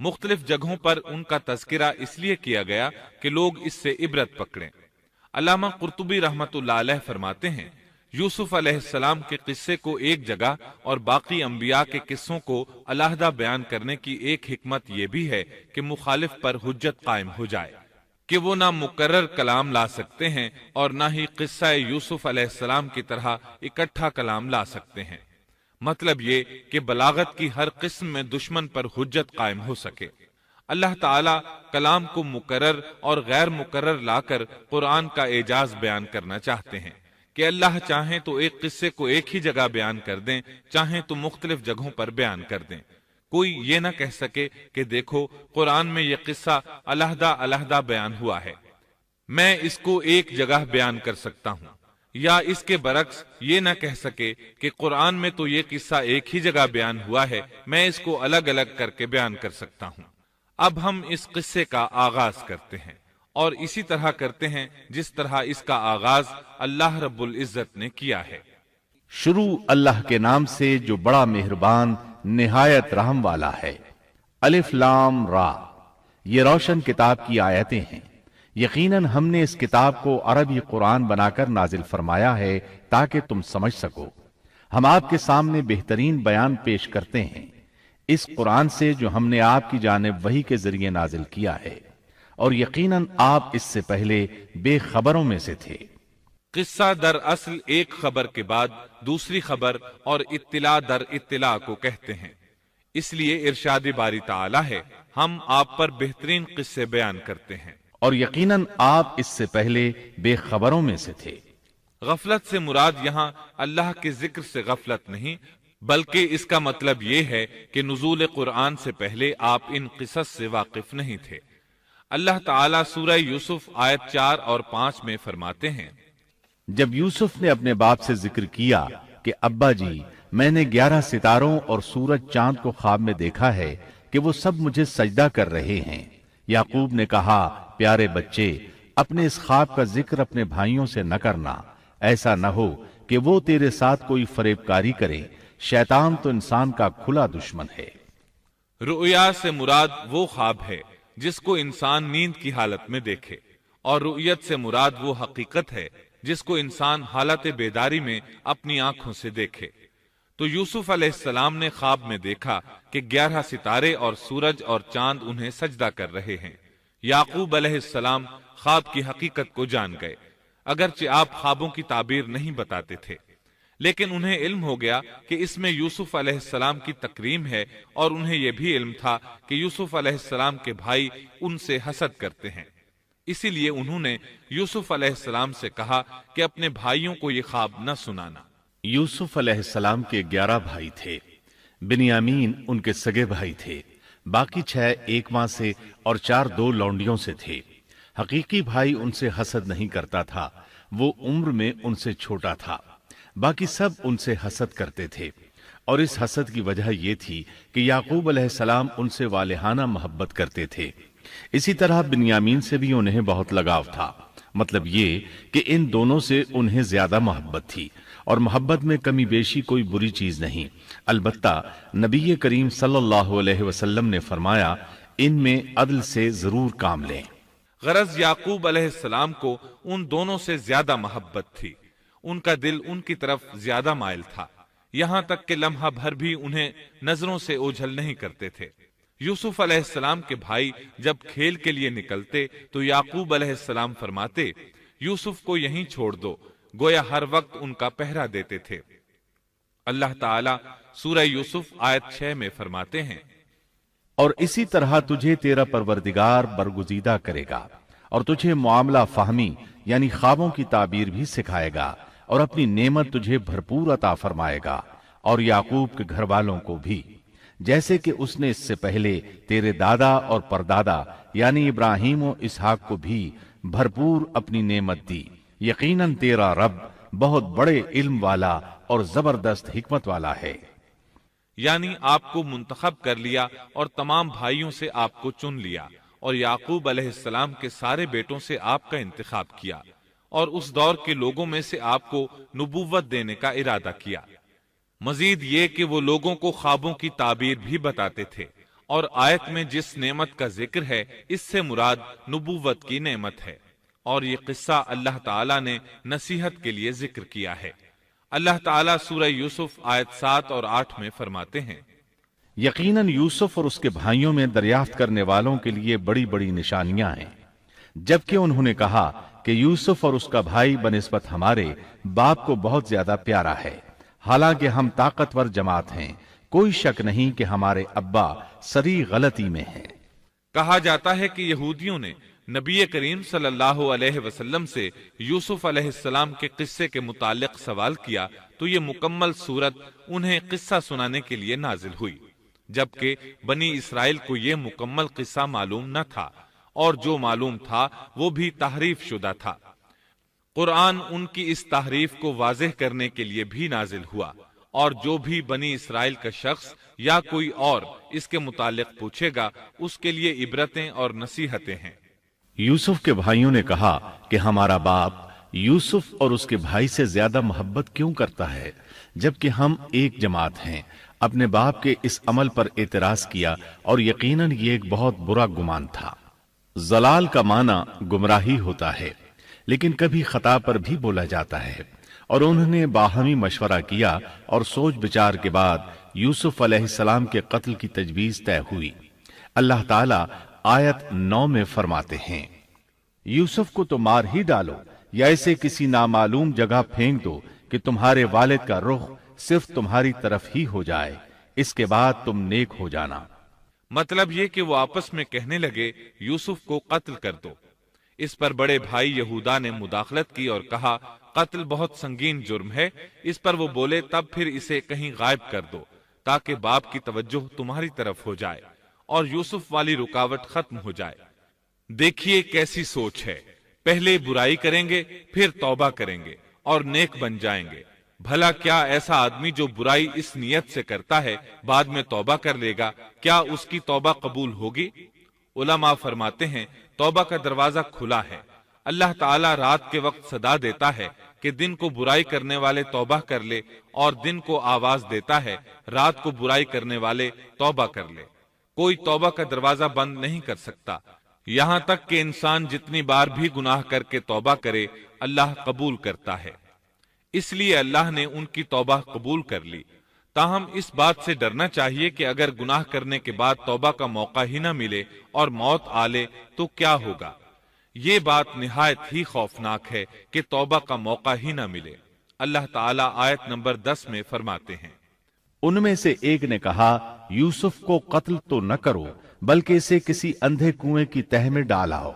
مختلف جگہوں پر ان کا تذکرہ اس لیے کیا گیا کہ لوگ اس سے عبرت پکڑیں۔ علامہ قرطبی رحمت اللہ علیہ فرماتے ہیں، یوسف علیہ السلام کے قصے کو ایک جگہ اور باقی انبیاء کے قصوں کو علیحدہ بیان کرنے کی ایک حکمت یہ بھی ہے کہ مخالف پر حجت قائم ہو جائے کہ وہ نہ مکرر کلام لا سکتے ہیں اور نہ ہی قصہ یوسف علیہ السلام کی طرح اکٹھا کلام لا سکتے ہیں۔ مطلب یہ کہ بلاغت کی ہر قسم میں دشمن پر حجت قائم ہو سکے۔ اللہ تعالیٰ کلام کو مکرر اور غیر مکرر لا کر قرآن کا اعجاز بیان کرنا چاہتے ہیں کہ اللہ چاہیں تو ایک قصے کو ایک ہی جگہ بیان کر دیں، چاہیں تو مختلف جگہوں پر بیان کر دیں۔ کوئی یہ نہ کہہ سکے کہ دیکھو قرآن میں یہ قصہ علیحدہ علیحدہ بیان ہوا ہے، میں اس کو ایک جگہ بیان کر سکتا ہوں، یا اس کے برعکس یہ نہ کہہ سکے کہ قرآن میں تو یہ قصہ ایک ہی جگہ بیان ہوا ہے، میں اس کو الگ الگ کر کے بیان کر سکتا ہوں۔ اب ہم اس قصے کا آغاز کرتے ہیں اور اسی طرح کرتے ہیں جس طرح اس کا آغاز اللہ رب العزت نے کیا ہے۔ شروع اللہ کے نام سے جو بڑا مہربان نہایت رحم والا ہے۔ الف لام را، یہ روشن کتاب کی آیتیں ہیں۔ یقیناً ہم نے اس کتاب کو عربی قرآن بنا کر نازل فرمایا ہے تاکہ تم سمجھ سکو۔ ہم آپ کے سامنے بہترین بیان پیش کرتے ہیں اس قرآن سے جو ہم نے آپ کی جانب وحی کے ذریعے نازل کیا ہے، اور یقیناً آپ اس سے پہلے بے خبروں میں سے تھے۔ قصہ در اصل ایک خبر کے بعد دوسری خبر اور اطلاع در اطلاع کو کہتے ہیں، اس لیے ارشاد باری تعالی ہے، ہم آپ پر بہترین قصے بیان کرتے ہیں۔ اور یقیناً آپ اس سے پہلے بے خبروں میں سے تھے۔ غفلت سے مراد یہاں اللہ کے ذکر سے غفلت نہیں، بلکہ اس کا مطلب یہ ہے کہ نزول قرآن سے پہلے آپ ان قصص سے واقف نہیں تھے۔ اللہ تعالیٰ سورہ یوسف آیت 4 اور 5 میں فرماتے ہیں، جب یوسف نے اپنے باپ سے ذکر کیا کہ ابا جی، میں نے 11 ستاروں اور سورج چاند کو خواب میں دیکھا ہے کہ وہ سب مجھے سجدہ کر رہے ہیں، یعقوب نے کہا، پیارے بچے، اپنے اس خواب کا ذکر اپنے بھائیوں سے نہ کرنا، ایسا نہ ہو کہ وہ تیرے ساتھ کوئی فریب کاری کرے، شیطان تو انسان کا کھلا دشمن ہے۔ رؤیا سے مراد وہ خواب ہے جس کو انسان نیند کی حالت میں دیکھے، اور رؤیت سے مراد وہ حقیقت ہے جس کو انسان حالت بیداری میں اپنی آنکھوں سے دیکھے۔ تو یوسف علیہ السلام نے خواب میں دیکھا کہ 11 ستارے اور سورج اور چاند انہیں سجدہ کر رہے ہیں۔ یعقوب علیہ السلام خواب کی حقیقت کو جان گئے، اگرچہ آپ خوابوں کی تعبیر نہیں بتاتے تھے، لیکن انہیں علم ہو گیا کہ اس میں یوسف علیہ السلام کی تکریم ہے، اور انہیں یہ بھی علم تھا کہ یوسف علیہ السلام کے بھائی ان سے حسد کرتے ہیں۔ اسی لیے انہوں نے یوسف علیہ السلام سے کہا کہ اپنے بھائیوں کو یہ خواب نہ سنانا۔ یوسف علیہ السلام کے 11 بھائی تھے، بنیامین ان کے سگے بھائی تھے، باقی 6 ایک ماں سے اور 4 2 لونڈیوں سے تھے۔ حقیقی بھائی ان سے حسد نہیں کرتا تھا، وہ عمر میں ان سے چھوٹا تھا، باقی سب ان سے حسد کرتے تھے، اور اس حسد کی وجہ یہ تھی کہ یعقوب علیہ السلام ان سے والہانہ محبت کرتے تھے۔ اسی طرح بنیامین سے بھی انہیں بہت لگاؤ تھا، مطلب یہ کہ ان دونوں سے انہیں زیادہ محبت تھی، اور محبت میں کمی بیشی کوئی بری چیز نہیں۔ البتہ نبی کریم صلی اللہ علیہ وسلم نے فرمایا، ان میں عدل سے ضرور کام لیں۔ غرض یعقوب علیہ السلام کو ان دونوں سے زیادہ محبت تھی، ان کا دل ان کی طرف زیادہ مائل تھا، یہاں تک کہ لمحہ بھر بھی انہیں نظروں سے اوجھل نہیں کرتے تھے۔ یوسف علیہ السلام کے بھائی جب کھیل کے لیے نکلتے تو یعقوب علیہ السلام فرماتے، یوسف کو یہیں چھوڑ دو، گویا ہر وقت ان کا پہرا دیتے تھے۔ اللہ تعالیٰ سورہ یوسف آیت 6 میں فرماتے ہیں، اور اسی طرح تجھے تیرا پروردگار برگزیدہ کرے گا، اور تجھے معاملہ فہمی یعنی خوابوں کی تعبیر بھی سکھائے گا، اور اپنی نعمت تجھے بھرپور عطا فرمائے گا، اور یعقوب کے گھر والوں کو بھی، جیسے کہ اس نے اس سے پہلے تیرے دادا اور پردادا یعنی ابراہیم و اسحاق کو بھی بھرپور اپنی نعمت دی۔ یقیناً تیرا رب بہت بڑے علم والا اور زبردست حکمت والا ہے۔ یعنی آپ کو منتخب کر لیا اور تمام بھائیوں سے آپ کو چن لیا، اور یعقوب علیہ السلام کے سارے بیٹوں سے آپ کا انتخاب کیا، اور اس دور کے لوگوں میں سے آپ کو نبوت دینے کا ارادہ کیا۔ مزید یہ کہ وہ لوگوں کو خوابوں کی تعبیر بھی بتاتے تھے، اور آیت میں جس نعمت کا ذکر ہے اس سے مراد نبوت کی نعمت ہے، اور یہ قصہ اللہ تعالیٰ نے نصیحت کے لیے ذکر کیا ہے۔ اللہ تعالیٰ سورہ یوسف آیت 7 اور 8 میں فرماتے ہیں، یقیناً یوسف اور اس کے بھائیوں میں دریافت کرنے والوں کے لیے بڑی بڑی نشانیاں ہیں، جبکہ انہوں نے کہا کہ یوسف اور اس کا بھائی بنسبت ہمارے باپ کو بہت زیادہ پیارا ہے، حالانکہ ہم طاقتور جماعت ہیں، کوئی شک نہیں کہ ہمارے ابا سری غلطی میں ہیں۔ کہا جاتا ہے کہ یہودیوں نے نبی کریم صلی اللہ علیہ وسلم سے یوسف علیہ السلام کے قصے کے متعلق سوال کیا تو یہ مکمل سورت انہیں قصہ سنانے کے لیے نازل ہوئی، جبکہ بنی اسرائیل کو یہ مکمل قصہ معلوم نہ تھا، اور جو معلوم تھا وہ بھی تحریف شدہ تھا۔ قرآن ان کی اس تحریف کو واضح کرنے کے لیے بھی نازل ہوا، اور جو بھی بنی اسرائیل کا شخص یا کوئی اور اس کے متعلق پوچھے گا اس کے لیے عبرتیں اور نصیحتیں ہیں۔ یوسف کے بھائیوں نے کہا کہ ہمارا باپ یوسف اور اس کے بھائی سے زیادہ محبت کیوں کرتا ہے، جبکہ ہم ایک جماعت ہیں۔ اپنے باپ کے اس عمل پر اعتراض کیا، اور یقیناً یہ ایک بہت برا گمان تھا۔ ضلال کا معنی گمراہی ہوتا ہے، لیکن کبھی خطا پر بھی بولا جاتا ہے، اور انہوں نے باہمی مشورہ کیا اور سوچ بچار کے بعد یوسف علیہ السلام کے قتل کی تجویز طے ہوئی۔ اللہ تعالیٰ آیت 9 میں فرماتے ہیں، یوسف کو تو مار ہی ڈالو یا اسے کسی نامعلوم جگہ پھینک دو کہ تمہارے والد کا رخ صرف تمہاری طرف ہی ہو جائے، اس کے بعد تم نیک ہو جانا۔ مطلب یہ کہ وہ آپس میں کہنے لگے یوسف کو قتل کر دو۔ اس پر بڑے بھائی یہودا نے مداخلت کی اور کہا قتل بہت سنگین جرم ہے، اس پر وہ بولے تب پھر اسے کہیں غائب کر دو تاکہ باپ کی توجہ تمہاری طرف ہو جائے اور یوسف والی رکاوٹ ختم ہو جائے۔ دیکھیے کیسی سوچ ہے، پہلے برائی کریں گے پھر توبہ کریں گے اور نیک بن جائیں گے۔ بھلا کیا ایسا آدمی جو برائی اس نیت سے کرتا ہے بعد میں توبہ کر لے گا، کیا اس کی توبہ قبول ہوگی؟ علماء فرماتے ہیں توبہ کا دروازہ کھلا ہے۔ اللہ تعالیٰ رات کے وقت صدا دیتا ہے کہ دن کو برائی کرنے والے توبہ کر لے، اور دن کو آواز دیتا ہے رات کو برائی کرنے والے توبہ کر لے۔ کوئی توبہ کا دروازہ بند نہیں کر سکتا، یہاں تک کہ انسان جتنی بار بھی گناہ کر کے توبہ کرے اللہ قبول کرتا ہے۔ اس لیے اللہ نے ان کی توبہ قبول کر لی۔ تاہم اس بات سے ڈرنا چاہیے کہ اگر گناہ کرنے کے بعد توبہ کا موقع ہی نہ ملے اور موت آ لے تو کیا ہوگا؟ یہ بات نہایت ہی خوفناک ہے کہ توبہ کا موقع ہی نہ ملے۔ اللہ تعالیٰ آیت نمبر 10 میں فرماتے ہیں، ان میں سے ایک نے کہا یوسف کو قتل تو نہ کرو بلکہ اسے کسی اندھے کنویں کی تہ میں ڈالاؤ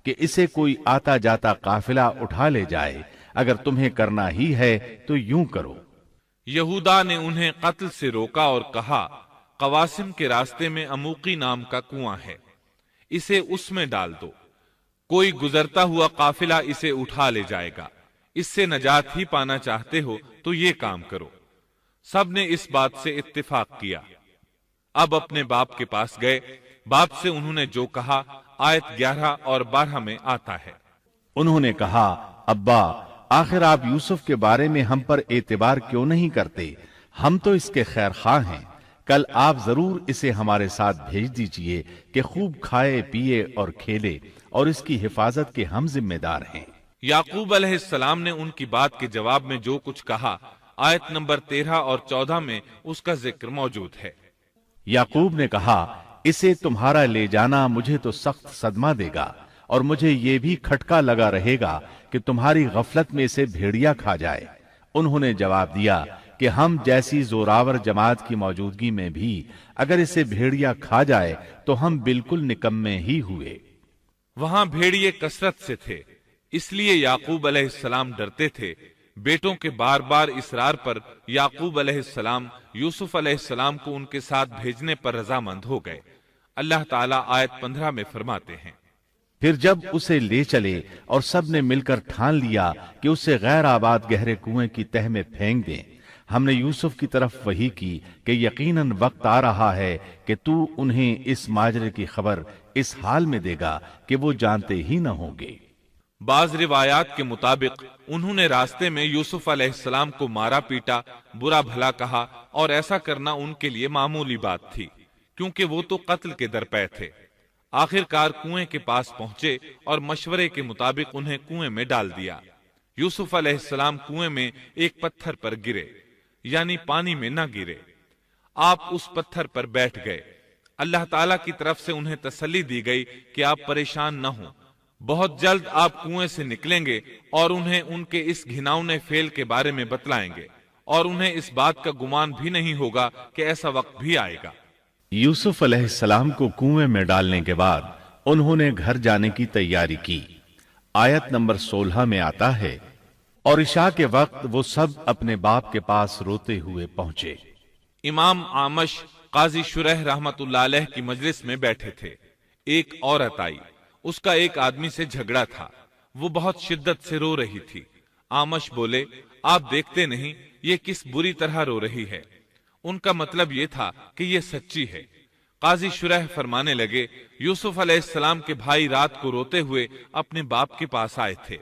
کہ اسے کوئی آتا جاتا قافلہ اٹھا لے جائے، اگر تمہیں کرنا ہی ہے تو یوں کرو۔ یہودا نے انہیں قتل سے روکا اور کہا قواسم کے راستے میں اموقی نام کا کنواں ہے، اسے اس میں ڈال دو، کوئی گزرتا ہوا قافلہ اسے اٹھا لے جائے گا، اس سے نجات ہی پانا چاہتے ہو تو یہ کام کرو۔ سب نے اس بات سے اتفاق کیا۔ اب اپنے باپ کے پاس گئے، باپ سے انہوں نے جو کہا آیت 11 اور 12 میں آتا ہے، انہوں نے کہا ابا آخر آپ یوسف کے بارے میں ہم پر اعتبار کیوں نہیں کرتے؟ ہم تو اس کے خیر خواہ ہیں، کل آپ ضرور اسے ہمارے ساتھ بھیج دیجئے کہ خوب کھائے پیے اور کھیلے، اور اس کی حفاظت کے ہم ذمہ دار ہیں۔ یعقوب علیہ السلام نے ان کی بات کے جواب میں جو کچھ کہا آیت نمبر 13 اور 14 میں اس کا ذکر موجود ہے۔ یعقوب نے کہا اسے تمہارا لے جانا مجھے تو سخت صدمہ دے گا، اور مجھے یہ بھی کھٹکا لگا رہے گا کہ تمہاری غفلت میں اسے بھیڑیا کھا جائے۔ انہوں نے جواب دیا کہ ہم جیسی زوراور جماعت کی موجودگی میں بھی اگر اسے بھیڑیا کھا جائے تو ہم بالکل نکمے ہی ہوئے۔ وہاں بھیڑیے کثرت سے تھے، اس لیے یعقوب علیہ السلام ڈرتے تھے۔ بیٹوں کے بار بار اصرار پر یعقوب علیہ السلام یوسف علیہ السلام کو ان کے ساتھ بھیجنے پر رضامند ہو گئے۔ اللہ تعالیٰ آیت 15 میں فرماتے ہیں، پھر جب اسے لے چلے اور سب نے مل کر ٹھان لیا کہ اسے غیر آباد گہرے کنویں کی تہ میں پھینک دیں، ہم نے یوسف کی طرف وحی کی کہ یقیناً وقت آ رہا ہے کہ تو انہیں اس ماجرے کی خبر اس حال میں دے گا کہ وہ جانتے ہی نہ ہوں گے۔ بعض روایات کے مطابق انہوں نے راستے میں یوسف علیہ السلام کو مارا پیٹا، برا بھلا کہا، اور ایسا کرنا ان کے لیے معمولی بات تھی، کیونکہ وہ تو قتل کے درپے تھے۔ آخر کار کنویں کے پاس پہنچے اور مشورے کے مطابق انہیں کنویں میں ڈال دیا۔ یوسف علیہ السلام کنویں میں ایک پتھر پر گرے، یعنی پانی میں نہ گرے۔ آپ اس پتھر پر بیٹھ گئے۔ اللہ تعالیٰ کی طرف سے انہیں تسلی دی گئی کہ آپ پریشان نہ ہوں، بہت جلد آپ کنویں سے نکلیں گے اور انہیں ان کے اس گھناؤنے فعل کے بارے میں بتلائیں گے، اور انہیں اس بات کا گمان بھی نہیں ہوگا کہ ایسا وقت بھی آئے گا۔ یوسف علیہ السلام کو کنویں میں ڈالنے کے بعد انہوں نے گھر جانے کی تیاری کی۔ آیت نمبر 16 میں آتا ہے، اور عشاء کے وقت وہ سب اپنے باپ کے پاس روتے ہوئے پہنچے۔ امام عامش قاضی شرح رحمت اللہ علیہ کی مجلس میں بیٹھے تھے۔ ایک عورت آئی، اس کا ایک آدمی سے جھگڑا تھا، وہ بہت شدت سے رو رہی تھی۔ عامش بولے، آپ دیکھتے نہیں یہ کس بری طرح رو رہی ہے؟ ان کا مطلب یہ تھا کہ یہ سچی ہے۔ قاضی شرح فرمانے لگے، یوسف علیہ السلام کے بھائی رات کو روتے ہوئے اپنے باپ کے پاس آئے تھے،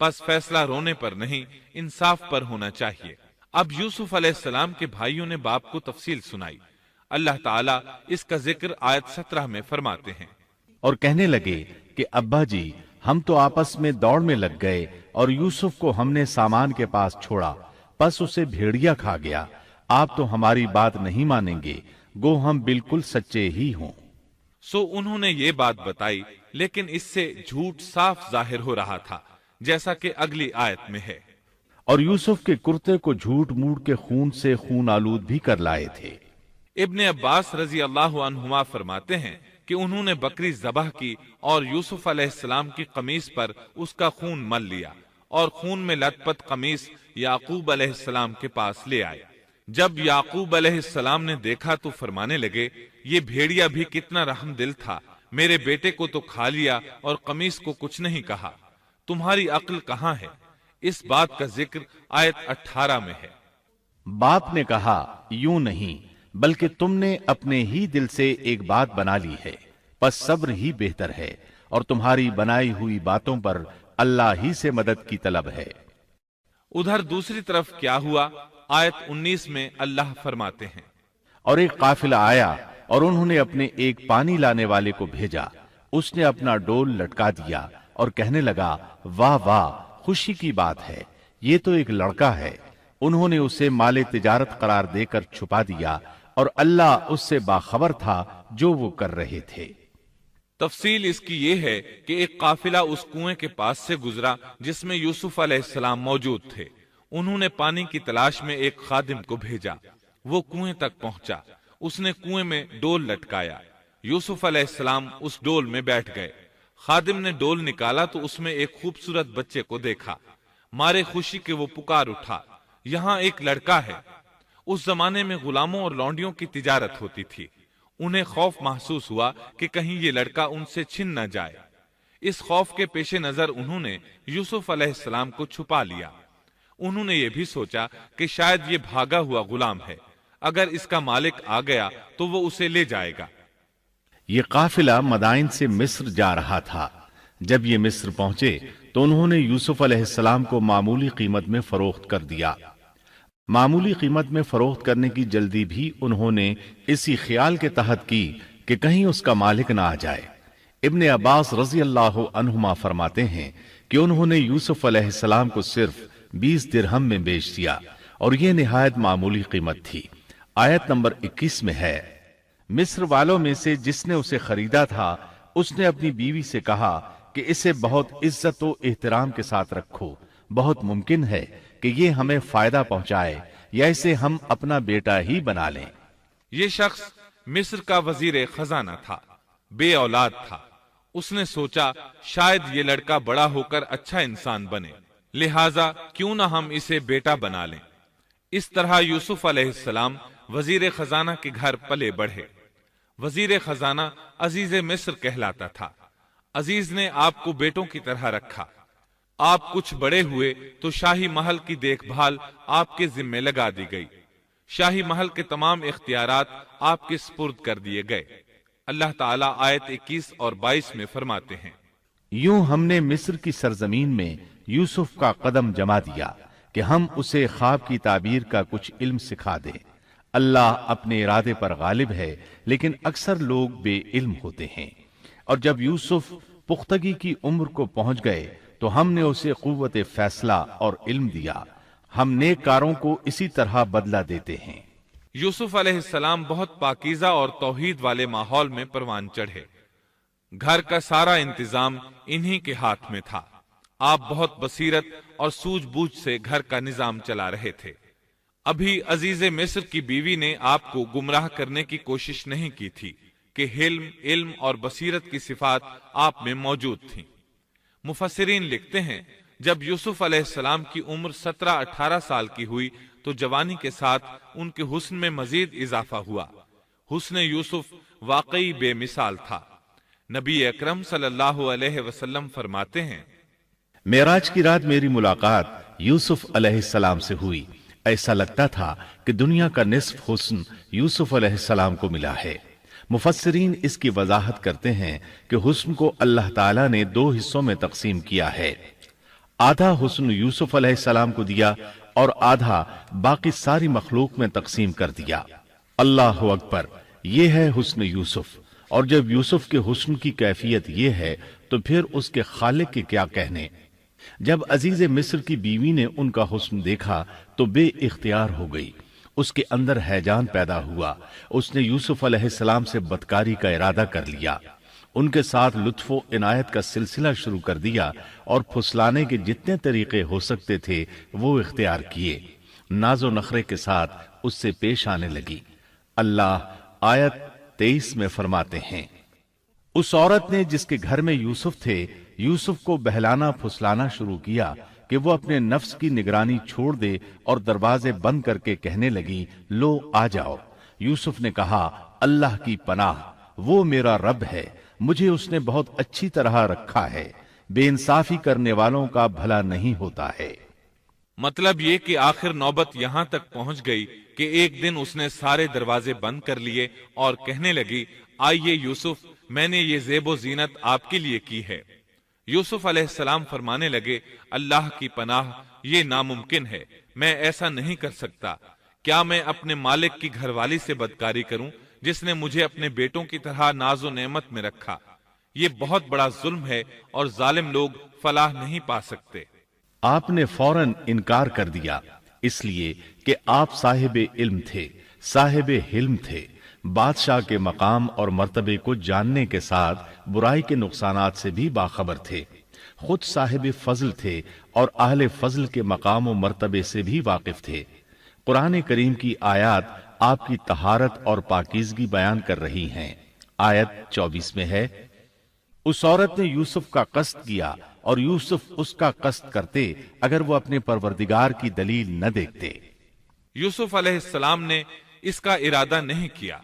پس فیصلہ رونے پر نہیں انصاف پر ہونا چاہیے۔ اب یوسف علیہ السلام کے بھائیوں نے باپ کو تفصیل سنائی۔ اللہ تعالیٰ اس کا ذکر آیت 17 میں فرماتے ہیں، اور کہنے لگے کہ ابا جی، ہم تو آپس میں دوڑ میں لگ گئے اور یوسف کو ہم نے سامان کے پاس چھوڑا، پس اسے بھیڑیا کھا گیا۔ آپ تو ہماری بات نہیں مانیں گے، گو ہم بالکل سچے ہی ہوں۔ سو انہوں نے یہ بات بتائی، لیکن اس سے جھوٹ صاف ظاہر ہو رہا تھا، جیسا کہ اگلی آیت میں ہے۔ اور یوسف کے کرتے کو جھوٹ موڑ کے خون سے خون آلود بھی کر لائے تھے۔ ابن عباس رضی اللہ عنہما فرماتے ہیں کہ انہوں نے بکری ذبح کی اور یوسف علیہ السلام کی قمیص پر اس کا خون مل لیا، اور خون میں لت پت قمیص یعقوب علیہ السلام کے پاس لے آئے۔ جب یعقوب علیہ السلام نے دیکھا تو فرمانے لگے، یہ بھیڑیا بھی کتنا رحم دل تھا، میرے بیٹے کو تو کھا لیا اور قمیص کو کچھ نہیں کہا، تمہاری عقل کہاں ہے؟ اس بات کا ذکر آیت 18 میں ہے۔ باپ نے کہا، یوں نہیں، بلکہ تم نے اپنے ہی دل سے ایک بات بنا لی ہے، پس صبر ہی بہتر ہے، اور تمہاری بنائی ہوئی باتوں پر اللہ ہی سے مدد کی طلب ہے۔ ادھر دوسری طرف کیا ہوا؟ آیت 19 میں اللہ فرماتے ہیں، اور ایک قافلہ آیا اور انہوں نے اپنے ایک پانی لانے والے کو بھیجا، اس نے اپنا ڈول لٹکا دیا اور کہنے لگا، واہ واہ، خوشی کی بات ہے، یہ تو ایک لڑکا ہے۔ انہوں نے اسے مال تجارت قرار دے کر چھپا دیا، اور اللہ اس سے باخبر تھا جو وہ کر رہے تھے۔ تفصیل اس کی یہ ہے کہ ایک قافلہ اس کنویں کے پاس سے گزرا جس میں یوسف علیہ السلام موجود تھے۔ انہوں نے پانی کی تلاش میں ایک خادم کو بھیجا، وہ کنویں تک پہنچا، اس نے کنویں میں ڈول لٹکایا، یوسف علیہ السلام اس ڈول میں بیٹھ گئے۔ خادم نے ڈول نکالا تو اس میں ایک خوبصورت بچے کو دیکھا، مارے خوشی کے وہ پکار اٹھا، یہاں ایک لڑکا ہے۔ اس زمانے میں غلاموں اور لونڈیوں کی تجارت ہوتی تھی، انہیں خوف محسوس ہوا کہ کہیں یہ لڑکا ان سے چھن نہ جائے۔ اس خوف کے پیش نظر انہوں نے یوسف علیہ السلام کو چھپا لیا۔ انہوں نے یہ بھی سوچا کہ شاید یہ بھاگا ہوا غلام ہے، اگر اس کا مالک آ گیا تو وہ اسے لے جائے گا۔ یہ قافلہ مدائن سے مصر جا رہا تھا۔ جب یہ مصر پہنچے تو انہوں نے یوسف علیہ السلام کو معمولی قیمت میں فروخت کر دیا۔ معمولی قیمت میں فروخت کرنے کی جلدی بھی انہوں نے اسی خیال کے تحت کی کہ کہیں اس کا مالک نہ آ جائے۔ ابن عباس رضی اللہ عنہما فرماتے ہیں کہ انہوں نے یوسف علیہ السلام کو صرف 20 درہم میں بیچ دیا، اور یہ نہایت معمولی قیمت تھی۔ آیت نمبر 21 میں ہے، مصر والوں میں سے جس نے اسے خریدا تھا اس نے اپنی بیوی سے کہا کہ اسے بہت عزت و احترام کے ساتھ رکھو، بہت ممکن ہے کہ یہ ہمیں فائدہ پہنچائے یا اسے ہم اپنا بیٹا ہی بنا لیں۔ یہ شخص مصر کا وزیر خزانہ تھا، بے اولاد تھا۔ اس نے سوچا شاید یہ لڑکا بڑا ہو کر اچھا انسان بنے، لہٰذا کیوں نہ ہم اسے بیٹا بنا لیں۔ اس طرح یوسف علیہ السلام وزیر خزانہ کے گھر پلے بڑھے۔ وزیر خزانہ عزیز مصر کہلاتا تھا۔ عزیز نے آپ کو بیٹوں کی طرح رکھا۔ آپ کچھ بڑے ہوئے تو شاہی محل کی دیکھ بھال آپ کے ذمے لگا دی گئی، شاہی محل کے تمام اختیارات آپ کے سپرد کر دیے گئے۔ اللہ تعالیٰ آیت 21 اور 22 میں فرماتے ہیں، یوں ہم نے مصر کی سرزمین میں یوسف کا قدم جما دیا کہ ہم اسے خواب کی تعبیر کا کچھ علم سکھا دیں۔ اللہ اپنے ارادے پر غالب ہے، لیکن اکثر لوگ بے علم ہوتے ہیں۔ اور جب یوسف پختگی کی عمر کو پہنچ گئے تو ہم نے اسے قوت فیصلہ اور علم دیا۔ ہم نیک کاروں کو اسی طرح بدلہ دیتے ہیں۔ یوسف علیہ السلام بہت پاکیزہ اور توحید والے ماحول میں پروان چڑھے۔ گھر کا سارا انتظام انہی کے ہاتھ میں تھا۔ آپ بہت بصیرت اور سوجھ بوجھ سے گھر کا نظام چلا رہے تھے۔ ابھی عزیز مصر کی بیوی نے آپ کو گمراہ کرنے کی کوشش نہیں کی تھی کہ حلم، علم اور بصیرت کی صفات آپ میں موجود تھیں۔ مفسرین لکھتے ہیں جب یوسف علیہ السلام کی عمر 17-18 سال کی ہوئی تو جوانی کے ساتھ ان کے حسن میں مزید اضافہ ہوا۔ حسن یوسف واقعی بے مثال تھا۔ نبی اکرم صلی اللہ علیہ وسلم فرماتے ہیں، معراج کی رات میری ملاقات یوسف علیہ السلام سے ہوئی۔ ایسا لگتا تھا کہ دنیا کا نصف حسن یوسف علیہ السلام کو ملا ہے۔ مفسرین اس کی وضاحت کرتے ہیں کہ حسن کو اللہ تعالیٰ نے 2 حصوں میں تقسیم کیا ہے۔ آدھا حسن یوسف علیہ السلام کو دیا اور آدھا باقی ساری مخلوق میں تقسیم کر دیا۔ اللہ اکبر، یہ ہے حسن یوسف۔ اور جب یوسف کے حسن کی کیفیت یہ ہے تو پھر اس کے خالق کے کیا کہنے۔ جب عزیز مصر کی بیوی نے ان کا حسن دیکھا تو بے اختیار ہو گئی۔ اس کے اندر ہیجان پیدا ہوا۔ اس نے یوسف علیہ السلام سے بدکاری کا ارادہ کر لیا۔ ان کے ساتھ لطف و عنایت کا سلسلہ شروع کر دیا اور پھسلانے کے جتنے طریقے ہو سکتے تھے وہ اختیار کیے۔ ناز و نخرے کے ساتھ اس سے پیش آنے لگی۔ اللہ آیت 23 میں فرماتے ہیں، اس عورت نے جس کے گھر میں یوسف تھے یوسف کو بہلانا پھسلانا شروع کیا کہ وہ اپنے نفس کی نگرانی چھوڑ دے اور دروازے بند کر کے کہنے لگی، لو آ جاؤ۔ یوسف نے کہا، اللہ کی پناہ، وہ میرا رب ہے، مجھے اس نے بہت اچھی طرح رکھا ہے، بے انصافی کرنے والوں کا بھلا نہیں ہوتا ہے۔ مطلب یہ کہ آخر نوبت یہاں تک پہنچ گئی کہ ایک دن اس نے سارے دروازے بند کر لیے اور کہنے لگی، آئیے یوسف، میں نے یہ زیب و زینت آپ کے لیے کی ہے۔ یوسف علیہ السلام فرمانے لگے، اللہ کی پناہ، یہ ناممکن ہے، میں ایسا نہیں کر سکتا۔ کیا میں اپنے مالک کی گھر والی سے بدکاری کروں جس نے مجھے اپنے بیٹوں کی طرح ناز و نعمت میں رکھا؟ یہ بہت بڑا ظلم ہے اور ظالم لوگ فلاح نہیں پا سکتے۔ آپ نے فوراً انکار کر دیا، اس لیے کہ آپ صاحب علم تھے، صاحب حلم تھے، بادشاہ کے مقام اور مرتبے کو جاننے کے ساتھ برائی کے نقصانات سے بھی باخبر تھے، خود صاحب فضل تھے اور اہل فضل کے مقام و مرتبے سے بھی واقف تھے۔ قرآن کریم کی آیات آپ کی طہارت اور پاکیزگی بیان کر رہی ہیں۔ آیت 24 میں ہے، اس عورت نے یوسف کا قصد کیا اور یوسف اس کا قصد کرتے اگر وہ اپنے پروردگار کی دلیل نہ دیکھتے۔ یوسف علیہ السلام نے اس کا ارادہ نہیں کیا،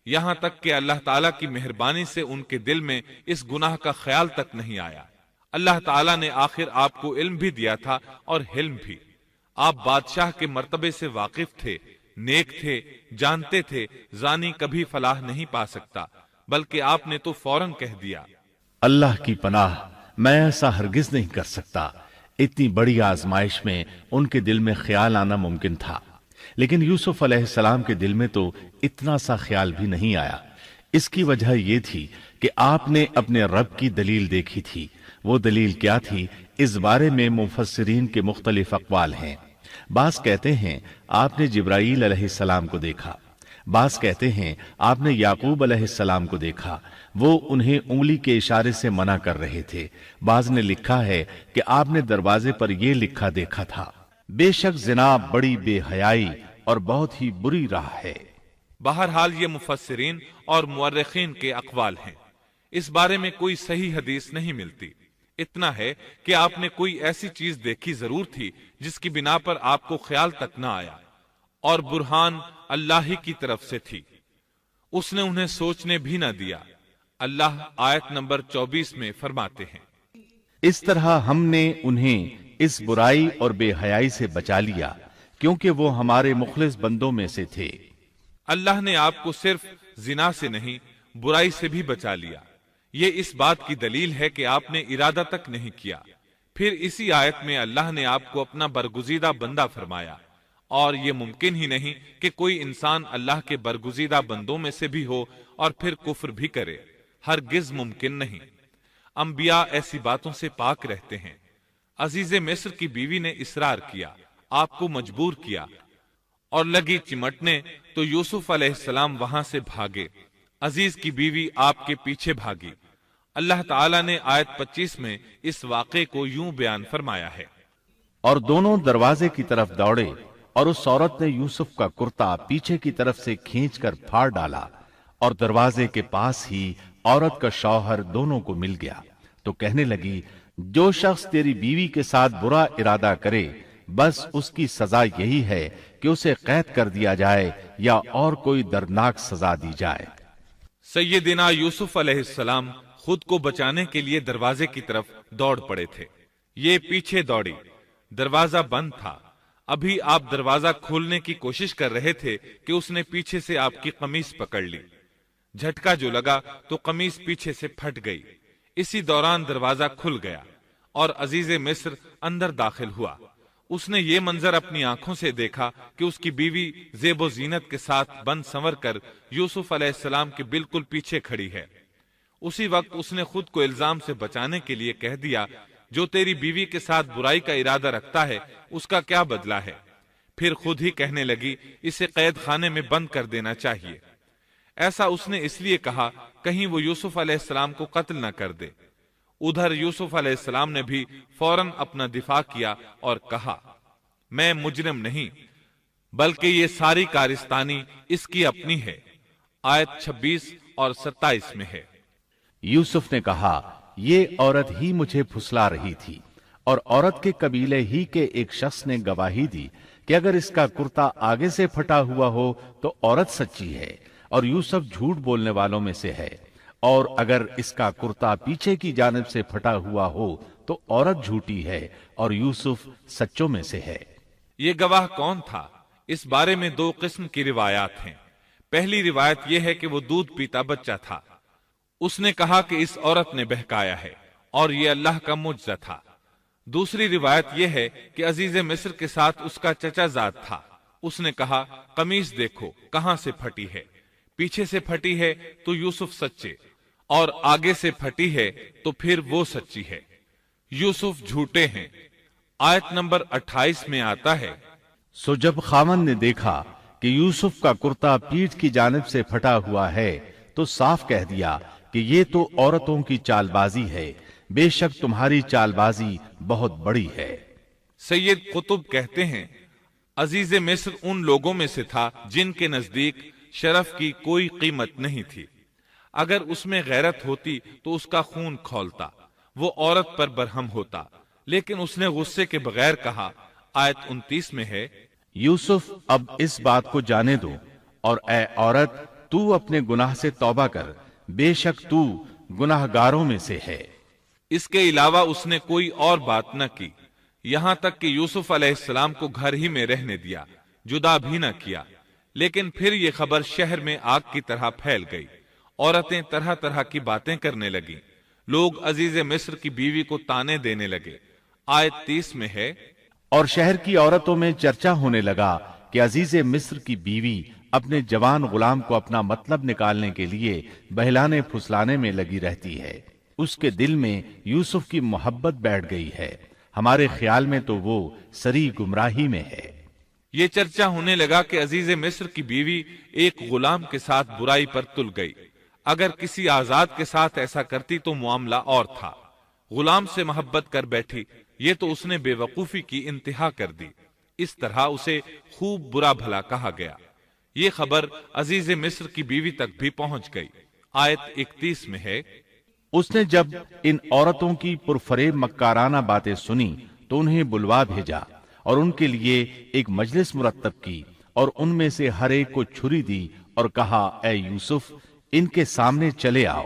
یہاں تک کہ اللہ تعالیٰ کی مہربانی سے ان کے دل میں اس گناہ کا خیال تک نہیں آیا۔ اللہ تعالیٰ نے آخر آپ کو علم بھی دیا تھا اور حلم بھی۔ آپ بادشاہ کے مرتبے سے واقف تھے، نیک تھے، جانتے تھے زانی کبھی فلاح نہیں پا سکتا، بلکہ آپ نے تو فوراً کہہ دیا، اللہ کی پناہ، میں ایسا ہرگز نہیں کر سکتا۔ اتنی بڑی آزمائش میں ان کے دل میں خیال آنا ممکن تھا، لیکن یوسف علیہ السلام کے دل میں تو اتنا سا خیال بھی نہیں آیا۔ اس کی وجہ یہ تھی کہ آپ نے اپنے رب کی دلیل دیکھی تھی۔ وہ دلیل کیا تھی، اس بارے میں مفسرین کے مختلف اقوال ہیں۔ بعض کہتے ہیں آپ نے جبرائیل علیہ السلام کو دیکھا، بعض کہتے ہیں آپ نے یعقوب علیہ السلام کو دیکھا، وہ انہیں انگلی کے اشارے سے منع کر رہے تھے۔ بعض نے لکھا ہے کہ آپ نے دروازے پر یہ لکھا دیکھا تھا، بے شک زنا بڑی بے حیائی اور بہت ہی بری راہ ہے۔ بہرحال یہ مفسرین اور مورخین کے اقوال ہیں، اس بارے میں کوئی صحیح حدیث نہیں ملتی۔ اتنا ہے کہ آپ نے کوئی ایسی چیز دیکھی ضرور تھی جس کی بنا پر آپ کو خیال تک نہ آیا، اور برہان اللہ ہی کی طرف سے تھی، اس نے انہیں سوچنے بھی نہ دیا۔ اللہ آیت نمبر 24 میں فرماتے ہیں، اس طرح ہم نے انہیں اس برائی اور بے حیائی سے بچا لیا کیونکہ وہ ہمارے مخلص بندوں میں سے تھے۔ اللہ نے آپ کو صرف زنا سے نہیں برائی سے بھی بچا لیا۔ یہ اس بات کی دلیل ہے کہ آپ نے ارادہ تک نہیں کیا۔ پھر اسی آیت میں اللہ نے آپ کو اپنا برگزیدہ بندہ فرمایا اور یہ ممکن ہی نہیں کہ کوئی انسان اللہ کے برگزیدہ بندوں میں سے بھی ہو اور پھر کفر بھی کرے، ہرگز ممکن نہیں۔ انبیاء ایسی باتوں سے پاک رہتے ہیں۔ عزیز مصر کی بیوی نے اصرار کیا، آپ کو مجبور کیا اور لگی چمٹنے تو یوسف علیہ السلام وہاں سے بھاگے۔ عزیز کی بیوی آپ کے پیچھے بھاگی۔ اللہ تعالیٰ نے آیت 25 میں اس واقعے کو یوں بیان فرمایا ہے، اور دونوں دروازے کی طرف دوڑے، اور اس عورت نے یوسف کا کرتا پیچھے کی طرف سے کھینچ کر پھاڑ ڈالا، اور دروازے کے پاس ہی عورت کا شوہر دونوں کو مل گیا، تو کہنے لگی، جو شخص تیری بیوی کے ساتھ برا ارادہ کرے بس اس کی سزا یہی ہے کہ اسے قید کر دیا جائے یا اور کوئی دردناک سزا دی جائے۔ سیدنا یوسف علیہ السلام خود کو بچانے کے لیے دروازے کی طرف دوڑ پڑے تھے، یہ پیچھے دوڑی، دروازہ بند تھا۔ ابھی آپ دروازہ کھولنے کی کوشش کر رہے تھے کہ اس نے پیچھے سے آپ کی قمیص پکڑ لی، جھٹکا جو لگا تو قمیص پیچھے سے پھٹ گئی۔ اسی دوران دروازہ کھل گیا اور عزیز مصر اندر داخل ہوا۔ اس نے یہ منظر اپنی آنکھوں سے دیکھا کہ اس کی بیوی زیب و زینت کے ساتھ بند سنور کر یوسف علیہ السلام کے بالکل پیچھے کھڑی ہے۔ اسی وقت اس نے خود کو الزام سے بچانے کے لیے کہہ دیا، جو تیری بیوی کے ساتھ برائی کا ارادہ رکھتا ہے اس کا کیا بدلہ ہے؟ پھر خود ہی کہنے لگی، اسے قید خانے میں بند کر دینا چاہیے۔ ایسا اس نے اس لیے کہا کہیں وہ یوسف علیہ السلام کو قتل نہ کر دے۔ ادھر یوسف علیہ السلام نے بھی فوراً اپنا دفاع کیا اور کہا، میں مجرم نہیں، بلکہ یہ ساری کارستانی اس کی اپنی ہے۔ آیت 26 اور 27 میں ہے۔ یوسف نے کہا، یہ عورت ہی مجھے پھسلا رہی تھی، اور عورت کے قبیلے ہی کے ایک شخص نے گواہی دی کہ اگر اس کا کرتا آگے سے پھٹا ہوا ہو تو عورت سچی ہے اور یوسف جھوٹ بولنے والوں میں سے ہے، اور اگر اس کا کرتا پیچھے کی جانب سے پھٹا ہوا ہو تو عورت جھوٹی ہے اور یوسف سچوں میں سے ہے۔ یہ گواہ کون تھا؟ اس بارے میں دو قسم کی روایات ہیں۔ پہلی روایت یہ ہے کہ وہ دودھ پیتا بچہ تھا، اس نے کہا کہ اس عورت نے بہکایا ہے اور یہ اللہ کا معجزہ تھا۔ دوسری روایت یہ ہے کہ عزیز مصر کے ساتھ اس کا چچا زاد تھا، اس نے کہا، قمیص دیکھو کہاں سے پھٹی ہے، پیچھے سے پھٹی ہے تو یوسف سچے، اور آگے سے پھٹی ہے تو پھر وہ سچی ہے، یوسف جھوٹے ہیں۔ آیت نمبر 28 میں آتا ہے، سو جب خاوند نے دیکھا کہ یوسف کا کرتا پیٹھ کی جانب سے پھٹا ہوا ہے تو صاف کہہ دیا کہ یہ تو عورتوں کی چال بازی ہے، بے شک تمہاری چال بازی بہت بڑی ہے۔ سید قطب کہتے ہیں، عزیز مصر ان لوگوں میں سے تھا جن کے نزدیک شرف کی کوئی قیمت نہیں تھی۔ اگر اس میں غیرت ہوتی تو اس کا خون کھولتا، وہ عورت پر برہم ہوتا، لیکن اس نے غصے کے بغیر کہا۔ آیت 29 میں ہے، یوسف اب اس بات کو جانے دو، اور اے عورت تو اپنے گناہ سے توبہ کر، بے شک تو گناہ گاروں میں سے ہے۔ اس کے علاوہ اس نے کوئی اور بات نہ کی، یہاں تک کہ یوسف علیہ السلام کو گھر ہی میں رہنے دیا، جدا بھی نہ کیا۔ لیکن پھر یہ خبر شہر میں آگ کی طرح پھیل گئی، عورتیں طرح طرح کی باتیں کرنے لگیں، لوگ عزیز مصر کی بیوی کو تانے دینے لگے۔ آیت 30 میں ہے، اور شہر کی عورتوں میں چرچا ہونے لگا کہ عزیز مصر کی بیوی اپنے جوان غلام کو اپنا مطلب نکالنے کے لیے بہلانے پھسلانے میں لگی رہتی ہے، اس کے دل میں یوسف کی محبت بیٹھ گئی ہے، ہمارے خیال میں تو وہ سری گمراہی میں ہے۔ یہ چرچا ہونے لگا کہ عزیز مصر کی بیوی ایک غلام کے ساتھ برائی پر تل گئی، اگر کسی آزاد کے ساتھ ایسا کرتی تو معاملہ اور تھا، غلام سے محبت کر بیٹھی، یہ تو اس نے بے وقوفی کی انتہا کر دی۔ اس طرح اسے خوب برا بھلا کہا گیا۔ یہ خبر عزیز مصر کی بیوی تک بھی پہنچ گئی۔ آیت 31 میں ہے، اس نے جب ان عورتوں کی پرفریب مکارانہ باتیں سنی تو انہیں بلوا بھیجا اور ان کے لیے ایک مجلس مرتب کی، اور ان میں سے ہر ایک کو چھری دی اور کہا، اے یوسف ان کے سامنے چلے آؤ۔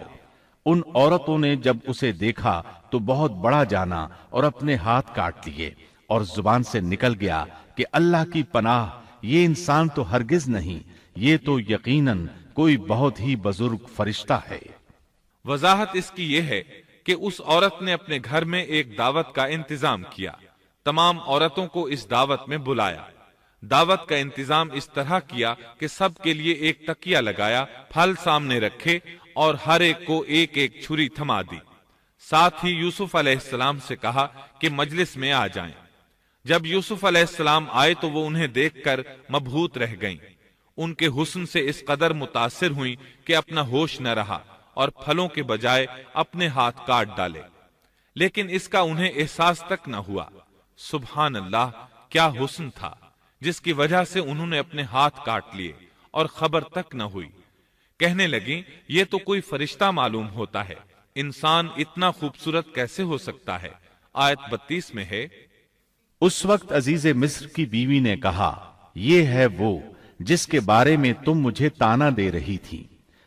ان عورتوں نے جب اسے دیکھا تو بہت بڑا جانا اور اپنے ہاتھ کاٹ لیے، اور زبان سے نکل گیا کہ اللہ کی پناہ، یہ انسان تو ہرگز نہیں، یہ تو یقیناً کوئی بہت ہی بزرگ فرشتہ ہے۔ وضاحت اس کی یہ ہے کہ اس عورت نے اپنے گھر میں ایک دعوت کا انتظام کیا، تمام عورتوں کو اس دعوت میں بلایا۔ دعوت کا انتظام اس طرح کیا کہ سب کے لیے ایک تکیہ لگایا، پھل سامنے رکھے اور ہر ایک کو ایک ایک چھری تھما دی۔ ساتھ ہی یوسف علیہ السلام سے کہا کہ مجلس میں آ جائیں۔ جب یوسف علیہ السلام آئے تو وہ انہیں دیکھ کر مبہوت رہ گئیں۔ ان کے حسن سے اس قدر متاثر ہوئیں کہ اپنا ہوش نہ رہا اور پھلوں کے بجائے اپنے ہاتھ کاٹ ڈالے، لیکن اس کا انہیں احساس تک نہ ہوا۔ سبحان اللہ، کیا حسن تھا جس کی وجہ سے انہوں نے اپنے ہاتھ کاٹ لیے اور خبر تک نہ ہوئی۔ کہنے لگیں یہ تو کوئی فرشتہ معلوم ہوتا ہے، انسان اتنا خوبصورت کیسے ہو سکتا ہے؟ آیت 32 میں ہے، اس وقت عزیز مصر کی بیوی نے کہا، یہ ہے وہ جس کے بارے میں تم مجھے تانا دے رہی تھی۔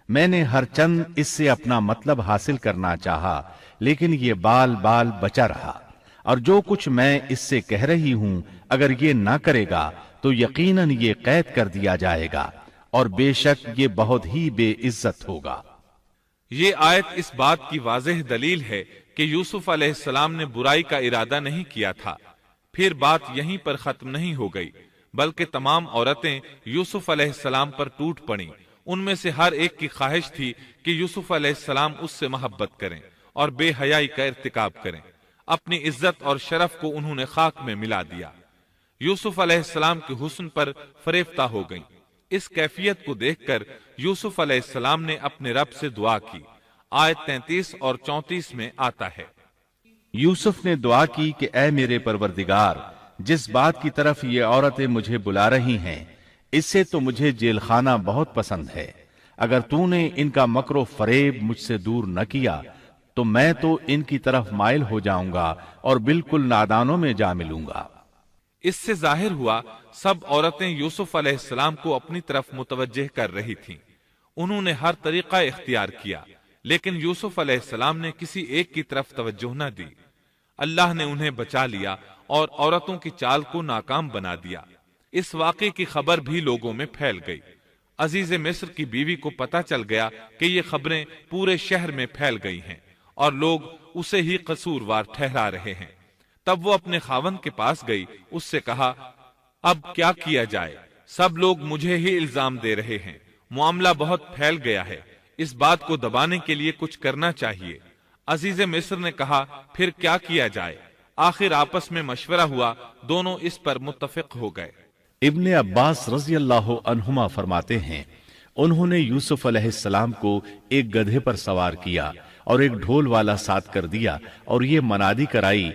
میں نے ہر چند اس سے اپنا مطلب حاصل کرنا چاہا، لیکن یہ بال بال بچا رہا، اور جو کچھ میں اس سے کہہ رہی ہوں اگر یہ نہ کرے گا تو یقیناً یہ قید کر دیا جائے گا، اور بے شک یہ بہت ہی بے عزت ہوگا۔ یہ آیت اس بات کی واضح دلیل ہے کہ یوسف علیہ السلام نے برائی کا ارادہ نہیں کیا تھا۔ پھر بات یہیں پر ختم نہیں ہو گئی، بلکہ تمام عورتیں یوسف علیہ السلام پر ٹوٹ پڑیں۔ ان میں سے ہر ایک کی خواہش تھی کہ یوسف علیہ السلام اس سے محبت کریں اور بے حیائی کا ارتکاب کریں۔ اپنی عزت اور شرف کو انہوں نے خاک میں ملا دیا۔ یوسف علیہ السلام کے حسن پر فریفتہ ہو گئیں۔ اس کیفیت کو دیکھ کر یوسف علیہ السلام نے اپنے رب سے دعا کی۔ آیت 33 اور 34 میں آتا ہے، یوسف نے دعا کی کہ اے میرے پروردگار، جس بات کی طرف یہ عورتیں مجھے بلا رہی ہیں اس سے تو مجھے جیل خانہ بہت پسند ہے۔ اگر تو نے ان کا مکر و فریب مجھ سے دور نہ کیا تو میں تو ان کی طرف مائل ہو جاؤں گا اور بالکل نادانوں میں جا ملوں گا۔ اس سے ظاہر ہوا سب عورتیں یوسف علیہ السلام کو اپنی طرف متوجہ کر رہی تھیں۔ انہوں نے ہر طریقہ اختیار کیا، لیکن یوسف علیہ السلام نے کسی ایک کی طرف توجہ نہ دی۔ اللہ نے انہیں بچا لیا اور عورتوں کی چال کو ناکام بنا دیا۔ اس واقعے کی خبر بھی لوگوں میں پھیل گئی۔ عزیز مصر کی بیوی کو پتا چل گیا کہ یہ خبریں پورے شہر میں پھیل گئی ہیں اور لوگ اسے ہی قصوروار ٹھہرا رہے ہیں۔ تب وہ اپنے خاوند کے پاس گئی، اس سے کہا، اب کیا کیا جائے؟ سب لوگ مجھے ہی الزام دے رہے ہیں، معاملہ بہت پھیل گیا ہے، اس بات کو دبانے کے لیے کچھ کرنا چاہیے۔ عزیز مصر نے کہا، پھر کیا کیا جائے؟ آخر آپس میں مشورہ ہوا، دونوں اس پر متفق ہو گئے۔ ابن عباس رضی اللہ عنہما فرماتے ہیں، انہوں نے یوسف علیہ السلام کو ایک گدھے پر سوار کیا اور ایک ڈھول والا ساتھ کر دیا اور یہ منادی کرائی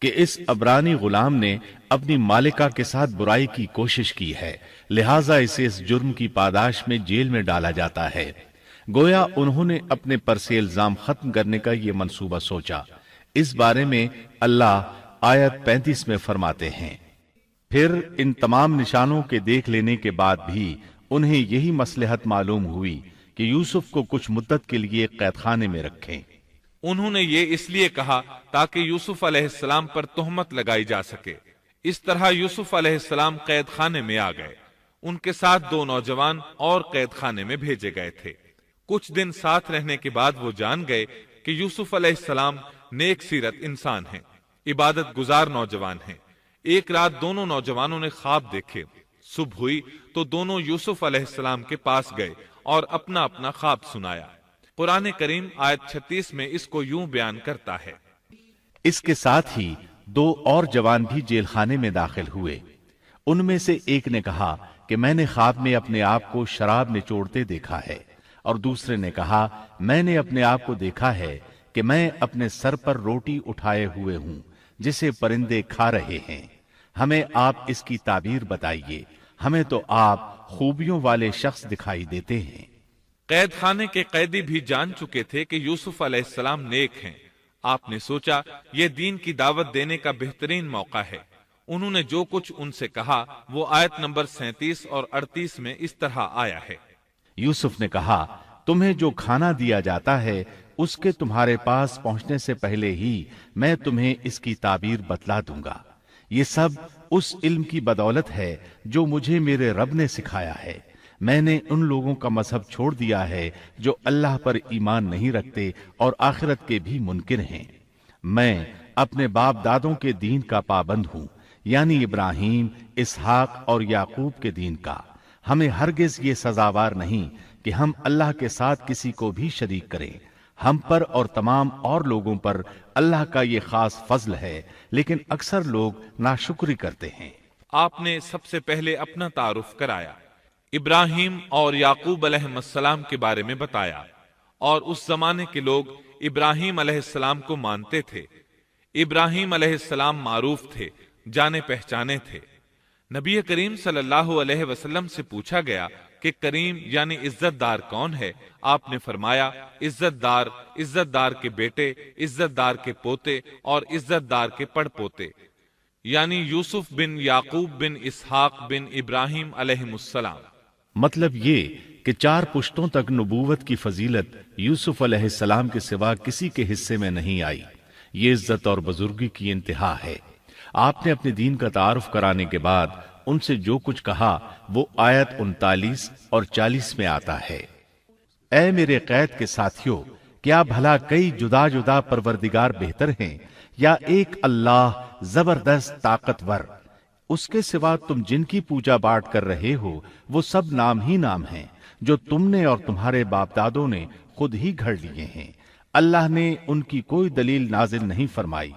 کہ اس عبرانی غلام نے اپنی مالکہ کے ساتھ برائی کی کوشش کی ہے، لہٰذا اسے اس جرم کی پاداش میں جیل میں ڈالا جاتا ہے۔ گویا انہوں نے اپنے پر سے الزام ختم کرنے کا یہ منصوبہ سوچا۔ اس بارے میں اللہ آیت 35 میں فرماتے ہیں، پھر ان تمام نشانوں کے دیکھ لینے کے بعد بھی انہیں یہی مصلحت معلوم ہوئی کہ یوسف کو کچھ مدت کے لیے قید خانے میں رکھیں۔ انہوں نے یہ اس لیے کہا تاکہ یوسف علیہ السلام پر تہمت لگائی جا سکے۔ اس طرح یوسف علیہ السلام قید خانے میں آ گئے۔ ان کے ساتھ 2 نوجوان اور قید خانے میں بھیجے گئے تھے۔ کچھ دن ساتھ رہنے کے بعد وہ جان گئے کہ یوسف علیہ السلام نیک سیرت انسان ہیں، عبادت گزار نوجوان ہیں۔ ایک رات دونوں نوجوانوں نے خواب دیکھے۔ صبح ہوئی تو دونوں یوسف علیہ السلام کے پاس گئے اور اپنا اپنا خواب سنایا۔ قرآن کریم آیت 36 میں اس کو یوں بیان کرتا ہے، اس کے ساتھ ہی 2 اور جوان بھی جیل خانے میں داخل ہوئے۔ ان میں سے ایک نے کہا کہ میں نے خواب میں اپنے آپ کو شراب نچوڑتے دیکھا ہے، اور دوسرے نے کہا میں نے اپنے آپ کو دیکھا ہے کہ میں اپنے سر پر روٹی اٹھائے ہوئے ہوں جسے پرندے کھا رہے ہیں۔ ہمیں آپ اس کی تعبیر بتائیے، ہمیں تو آپ خوبیوں والے شخص دکھائی دیتے ہیں۔ قید خانے کے قیدی بھی جان چکے تھے کہ یوسف علیہ السلام نیک ہیں۔ آپ نے سوچا یہ دین کی دعوت دینے کا بہترین موقع ہے۔ انہوں نے جو کچھ ان سے کہا وہ آیت نمبر 37 اور 38 میں اس طرح آیا ہے، یوسف نے کہا تمہیں جو کھانا دیا جاتا ہے اس کے تمہارے پاس پہنچنے سے پہلے ہی میں تمہیں اس کی تعبیر بتلا دوں گا۔ یہ سب اس علم کی بدولت ہے جو مجھے میرے رب نے سکھایا ہے۔ میں نے ان لوگوں کا مذہب چھوڑ دیا ہے جو اللہ پر ایمان نہیں رکھتے اور آخرت کے بھی منکر ہیں۔ میں اپنے باپ دادوں کے دین کا پابند ہوں، یعنی ابراہیم، اسحاق اور یعقوب کے دین کا۔ ہمیں ہرگز یہ سزاوار نہیں کہ ہم اللہ کے ساتھ کسی کو بھی شریک کریں۔ ہم پر اور تمام اور لوگوں پر اللہ کا یہ خاص فضل ہے، لیکن اکثر لوگ ناشکری کرتے ہیں۔ آپ نے سب سے پہلے اپنا تعارف کرایا، ابراہیم اور یعقوب علیہ السلام کے بارے میں بتایا، اور اس زمانے کے لوگ ابراہیم علیہ السلام کو مانتے تھے۔ ابراہیم علیہ السلام معروف تھے، جانے پہچانے تھے۔ نبی کریم صلی اللہ علیہ وسلم سے پوچھا گیا کہ کریم یعنی عزت دار کون ہے؟ آپ نے فرمایا عزت دار کے بیٹے، عزت دار کے پوتے اور عزت دار کے پڑ پوتے، یعنی یوسف بن یعقوب بن اسحاق بن ابراہیم علیہ السلام۔ مطلب یہ کہ 4 پشتوں تک نبوت کی فضیلت یوسف علیہ السلام کے سوا کسی کے حصے میں نہیں آئی۔ یہ عزت اور بزرگی کی انتہا ہے۔ آپ نے اپنے دین کا تعارف کرانے کے بعد ان سے جو کچھ کہا وہ آیت 39 اور 40 میں آتا ہے۔ اے میرے قید کے ساتھیوں، کیا بھلا کئی جدا جدا پروردگار بہتر ہیں یا ایک اللہ زبردست طاقتور؟ اس کے سوا تم جن کی پوجا باٹ کر رہے ہو وہ سب نام ہی نام ہیں جو تم نے اور تمہارے باپ دادوں نے خود ہی گھڑ لیے ہیں۔ اللہ نے ان کی کوئی دلیل نازل نہیں فرمائی۔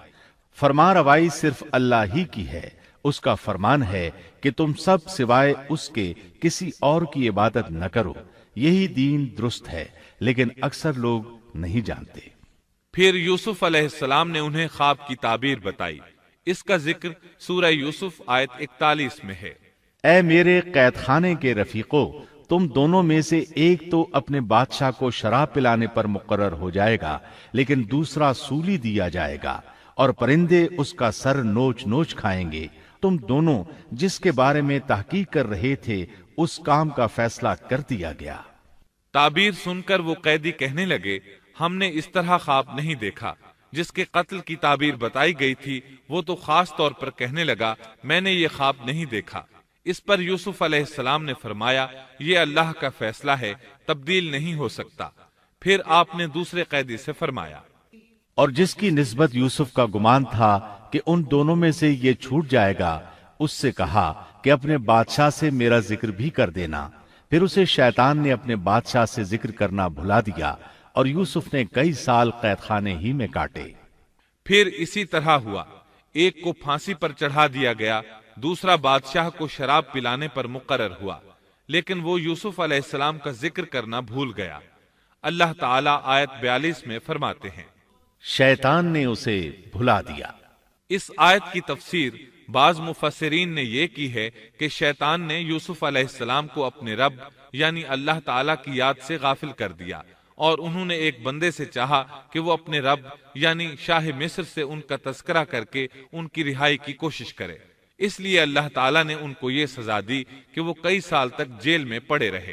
فرما روائی صرف اللہ ہی کی ہے۔ اس کا فرمان ہے کہ تم سب سوائے اس کے کسی اور کی عبادت نہ کرو۔ یہی دین درست ہے، لیکن اکثر لوگ نہیں جانتے۔ پھر یوسف علیہ السلام نے انہیں خواب کی تعبیر بتائی۔ اس کا ذکر سورہ یوسف آیت 41 میں ہے۔ اے میرے قید خانے کے رفیقو، تم دونوں میں سے ایک تو اپنے بادشاہ کو شراب پلانے پر مقرر ہو جائے گا، لیکن دوسرا سولی دیا جائے گا اور پرندے اس کا سر نوچ نوچ کھائیں گے۔ تم دونوں جس کے بارے میں تحقیق کر رہے تھے اس کام کا فیصلہ کر دیا گیا۔ تعبیر سن کر وہ قیدی کہنے لگے، ہم نے اس طرح خواب نہیں دیکھا۔ جس کے قتل کی تعبیر بتائی گئی تھی وہ تو خاص طور پر کہنے لگا، میں نے یہ خواب نہیں دیکھا۔ اس پر یوسف علیہ السلام نے فرمایا، یہ اللہ کا فیصلہ ہے، تبدیل نہیں ہو سکتا۔ پھر آپ نے دوسرے قیدی سے فرمایا، اور جس کی نسبت یوسف کا گمان تھا کہ ان دونوں میں سے یہ چھوٹ جائے گا، اس سے کہا کہ اپنے بادشاہ سے میرا ذکر بھی کر دینا۔ پھر اسے شیطان نے اپنے بادشاہ سے ذکر کرنا بھلا دیا اور یوسف نے کئی سال قید خانے ہی میں کاٹے۔ پھر اسی طرح ہوا، ایک کو پھانسی پر چڑھا دیا گیا، دوسرا بادشاہ کو شراب پلانے پر مقرر ہوا، لیکن وہ یوسف علیہ السلام کا ذکر کرنا بھول گیا۔ اللہ تعالیٰ آیت 42 میں فرماتے ہیں، شیطان نے اسے بھلا دیا۔ اس آیت کی تفسیر بعض مفسرین نے یہ کی ہے کہ شیطان نے یوسف علیہ السلام کو اپنے رب یعنی اللہ تعالیٰ کی یاد سے غافل کر دیا، اور انہوں نے ایک بندے سے چاہا کہ وہ اپنے رب یعنی شاہ مصر سے ان کا تذکرہ کر کے ان کی رہائی کی کوشش کرے۔ اس لیے اللہ تعالیٰ نے ان کو یہ سزا دی کہ وہ کئی سال تک جیل میں پڑے رہے۔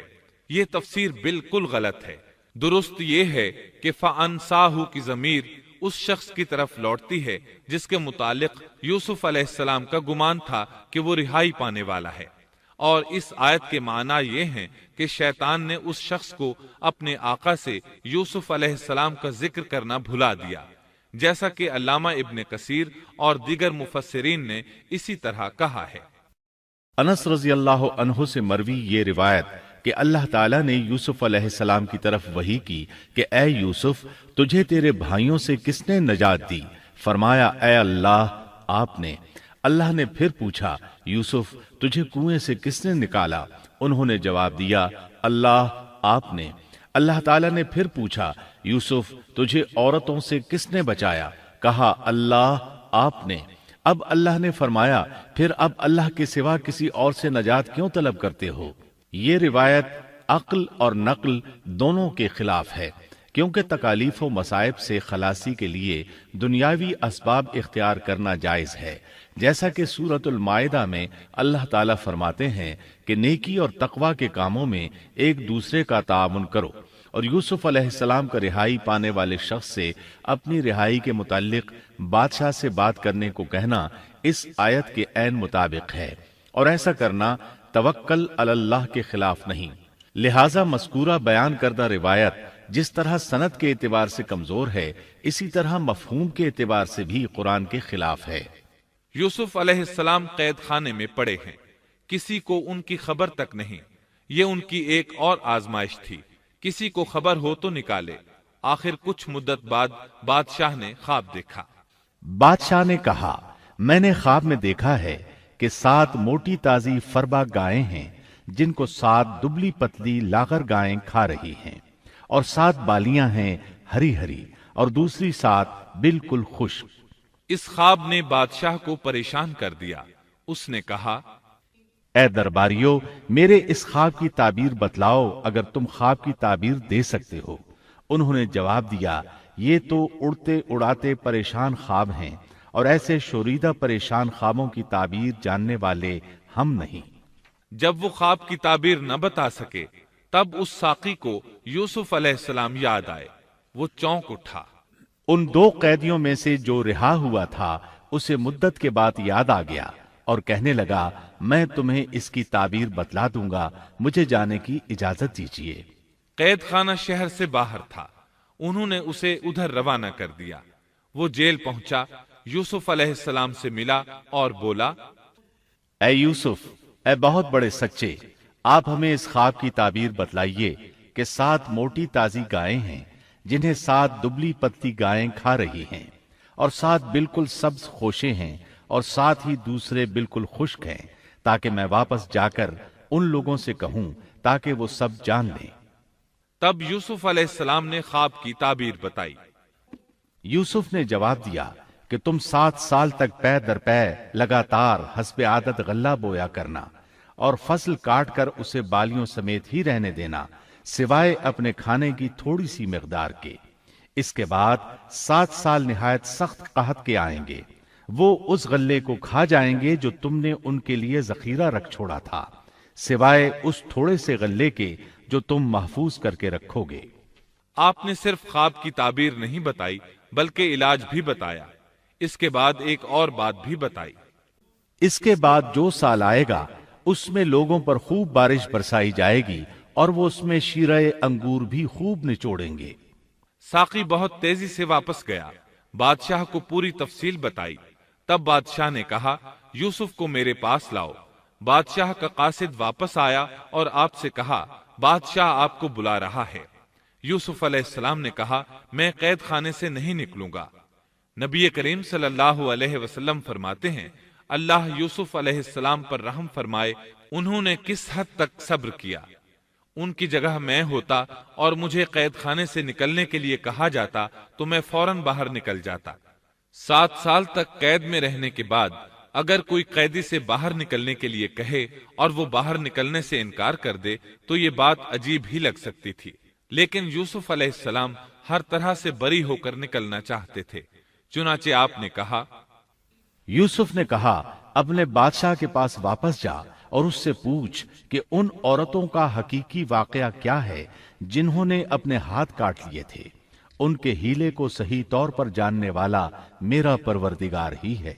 یہ تفسیر بالکل غلط ہے۔ درست یہ ہے کہ فَأَنْسَاهُ کی ضمیر اس شخص کی طرف لوٹتی ہے جس کے متعلق یوسف علیہ السلام کا گمان تھا کہ وہ رہائی پانے والا ہے، اور اس آیت کے معنی یہ ہیں کہ شیطان نے اس شخص کو اپنے آقا سے یوسف علیہ السلام کا ذکر کرنا بھلا دیا، جیسا کہ علامہ ابن کثیر اور دیگر مفسرین نے اسی طرح کہا ہے۔ انس رضی اللہ عنہ سے مروی یہ روایت کہ اللہ تعالیٰ نے یوسف علیہ السلام کی طرف وحی کی کہ اے یوسف، تجھے تیرے بھائیوں سے کس نے نجات دی؟ فرمایا، اے اللہ، آپ نے۔ اللہ نے پھر پوچھا، یوسف، تجھے کنویں سے کس نے نکالا؟ انہوں نے جواب دیا، اللہ، آپ نے۔ اللہ تعالیٰ نے پھر پوچھا، یوسف، تجھے عورتوں سے کس نے بچایا؟ کہا، اللہ، آپ نے۔ اب اللہ نے فرمایا، پھر اب اللہ کے سوا کسی اور سے نجات کیوں طلب کرتے ہو؟ یہ روایت عقل اور نقل دونوں کے خلاف ہے، کیونکہ تکالیف و مصائب سے خلاصی کے لیے دنیاوی اسباب اختیار کرنا جائز ہے، جیسا کہ سورۃ المائدہ میں اللہ تعالیٰ فرماتے ہیں کہ نیکی اور تقوی کے کاموں میں ایک دوسرے کا تعاون کرو، اور یوسف علیہ السلام کا رہائی پانے والے شخص سے اپنی رہائی کے متعلق بادشاہ سے بات کرنے کو کہنا اس آیت کے عین مطابق ہے، اور ایسا کرنا توکل علی اللہ کے خلاف نہیں۔ لہذا مذکورہ بیان کردہ روایت جس طرح سند کے اعتبار سے کمزور ہے، اسی طرح مفہوم کے اعتبار سے بھی قرآن کے خلاف ہے۔ یوسف علیہ السلام قید خانے میں پڑے ہیں، کسی کو ان کی خبر تک نہیں۔ یہ ان کی ایک اور آزمائش تھی، کسی کو خبر ہو تو نکالے۔ آخر کچھ مدت بعد بادشاہ نے خواب دیکھا۔ بادشاہ نے کہا، میں نے خواب میں دیکھا ہے کہ 7 موٹی تازی فربا گائیں ہیں جن کو 7 دبلی پتلی لاغر گائیں کھا رہی ہیں، اور 7 بالیاں ہیں ہری ہری اور دوسری 7 بالکل خشک۔ اس خواب نے بادشاہ کو پریشان کر دیا۔ اس نے کہا، اے درباریو، میرے اس خواب کی تعبیر بتلاؤ اگر تم خواب کی تعبیر دے سکتے ہو۔ انہوں نے جواب دیا، یہ تو اڑتے اڑاتے پریشان خواب ہیں، اور ایسے شوریدہ پریشان خوابوں کی تعبیر جاننے والے ہم نہیں۔ جب وہ خواب کی تعبیر نہ بتا سکے تب اس ساقی کو یوسف علیہ السلام یاد آئے۔ وہ چونک اٹھا۔ ان 2 قیدیوں میں سے جو رہا ہوا تھا اسے مدت کے بعد یاد آ گیا اور کہنے لگا، میں تمہیں اس کی تعبیر بتلا دوں گا، مجھے جانے کی اجازت دیجیے۔ قید خانہ شہر سے باہر تھا، انہوں نے اسے ادھر روانہ کر دیا۔ وہ جیل پہنچا، یوسف علیہ السلام سے ملا اور بولا، اے یوسف، اے بہت بڑے سچے، آپ ہمیں اس خواب کی تعبیر بتلائیے کہ 7 موٹی تازی گائیں ہیں جنہیں 7 دبلی پتلی گائیں کھا رہی ہیں، اور 7 بالکل سبز خوشے ہیں، اور 7 ہی دوسرے بالکل خشک ہیں، تاکہ میں واپس جا کر ان لوگوں سے کہوں تاکہ وہ سب جان لیں۔ تب یوسف علیہ السلام نے خواب کی تعبیر بتائی۔ یوسف نے جواب دیا کہ تم 7 سال تک پے در پے لگاتار حسب عادت غلہ بویا کرنا، اور فصل کاٹ کر اسے بالیوں سمیت ہی رہنے دینا، سوائے اپنے کھانے کی تھوڑی سی مقدار کے۔ اس کے بعد 7 سال نہایت سخت قحط کے آئیں گے، وہ اس غلے کو کھا جائیں گے جو تم نے ان کے لیے ذخیرہ رکھ چھوڑا تھا، سوائے اس تھوڑے سے غلے کے جو تم محفوظ کر کے رکھو گے۔ آپ نے صرف خواب کی تعبیر نہیں بتائی بلکہ علاج بھی بتایا۔ اس کے بعد ایک اور بات بھی بتائی۔ اس کے بعد جو سال آئے گا اس میں لوگوں پر خوب بارش برسائی جائے گی، اور وہ اس میں شیرہ انگور بھی خوب نچوڑیں گے۔ ساقی بہت تیزی سے واپس گیا، بادشاہ کو پوری تفصیل بتائی۔ تب بادشاہ نے کہا، یوسف کو میرے پاس لاؤ۔ بادشاہ کا قاصد واپس آیا اور آپ سے کہا، بادشاہ آپ کو بلا رہا ہے۔ یوسف علیہ السلام نے کہا، میں قید خانے سے نہیں نکلوں گا۔ نبی کریم صلی اللہ علیہ وسلم فرماتے ہیں، اللہ یوسف علیہ السلام پر رحم فرمائے، انہوں نے کس حد تک صبر کیا۔ ان کی جگہ میں ہوتا اور مجھے قید خانے سے نکلنے کے لیے کہا جاتا تو میں فوراً باہر نکل جاتا۔ 7 سال تک قید میں رہنے کے بعد اگر کوئی قیدی سے باہر نکلنے کے لیے کہے اور وہ باہر نکلنے سے انکار کر دے تو یہ بات عجیب ہی لگ سکتی تھی، لیکن یوسف علیہ السلام ہر طرح سے بری ہو کر نکلنا چاہتے تھے۔ چنانچہ آپ نے کہا، یوسف نے کہا، اپنے بادشاہ کے پاس واپس جا اور اس سے پوچھ کہ ان عورتوں کا حقیقی واقعہ کیا ہے جنہوں نے اپنے ہاتھ کاٹ لیے تھے۔ ان کے ہیلے کو صحیح طور پر جاننے والا میرا پروردگار ہی ہے۔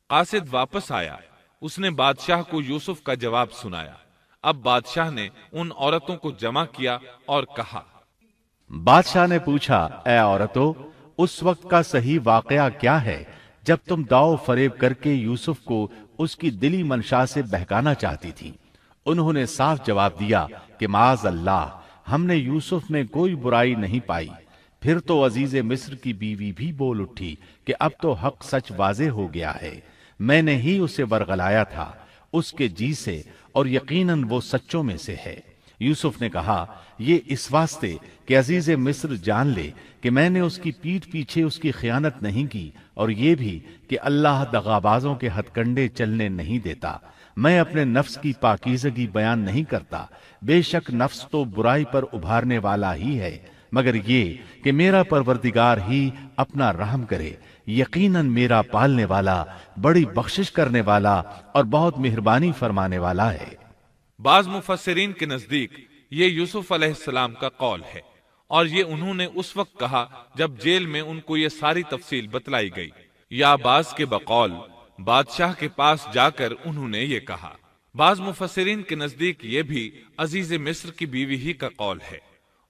قاصد واپس آیا، اس نے بادشاہ کو یوسف کا جواب سنایا۔ اب بادشاہ نے ان عورتوں کو جمع کیا اور کہا، بادشاہ نے پوچھا، اے عورتوں، اس وقت کا صحیح واقعہ کیا ہے جب تم داؤ فریب کر کے یوسف کو اس کی دلی منشا سے بہکانا چاہتی تھی؟ انہوں نے صاف جواب دیا کہ معاذ اللہ، ہم نے یوسف میں کوئی برائی نہیں پائی۔ پھر تو عزیز مصر کی بیوی بھی بول اٹھی کہ اب تو حق سچ واضح ہو گیا ہے، میں نے ہی اسے ورغلایا تھا اس کے جی سے، اور یقیناً وہ سچوں میں سے ہے۔ یوسف نے کہا، یہ اس واسطے کہ عزیز مصر جان لے کہ میں نے اس کی پیٹھ پیچھے اس کی خیانت نہیں کی، اور یہ بھی کہ اللہ دغابازوں کے ہتھ کنڈے چلنے نہیں دیتا۔ میں اپنے نفس کی پاکیزگی بیان نہیں کرتا، بے شک نفس تو برائی پر ابھارنے والا ہی ہے، مگر یہ کہ میرا پروردگار ہی اپنا رحم کرے، یقیناً میرا پالنے والا، بڑی بخشش کرنے والا اور بہت مہربانی فرمانے والا ہے۔ بعض مفسرین کے نزدیک یہ یوسف علیہ السلام کا قول ہے، اور یہ انہوں نے اس وقت کہا جب جیل میں ان کو یہ ساری تفصیل بتلائی گئی، یا بعض کے بقول بادشاہ کے پاس جا کر انہوں نے یہ کہا۔ بعض مفسرین کے نزدیک یہ بھی عزیز مصر کی بیوی ہی کا قول ہے،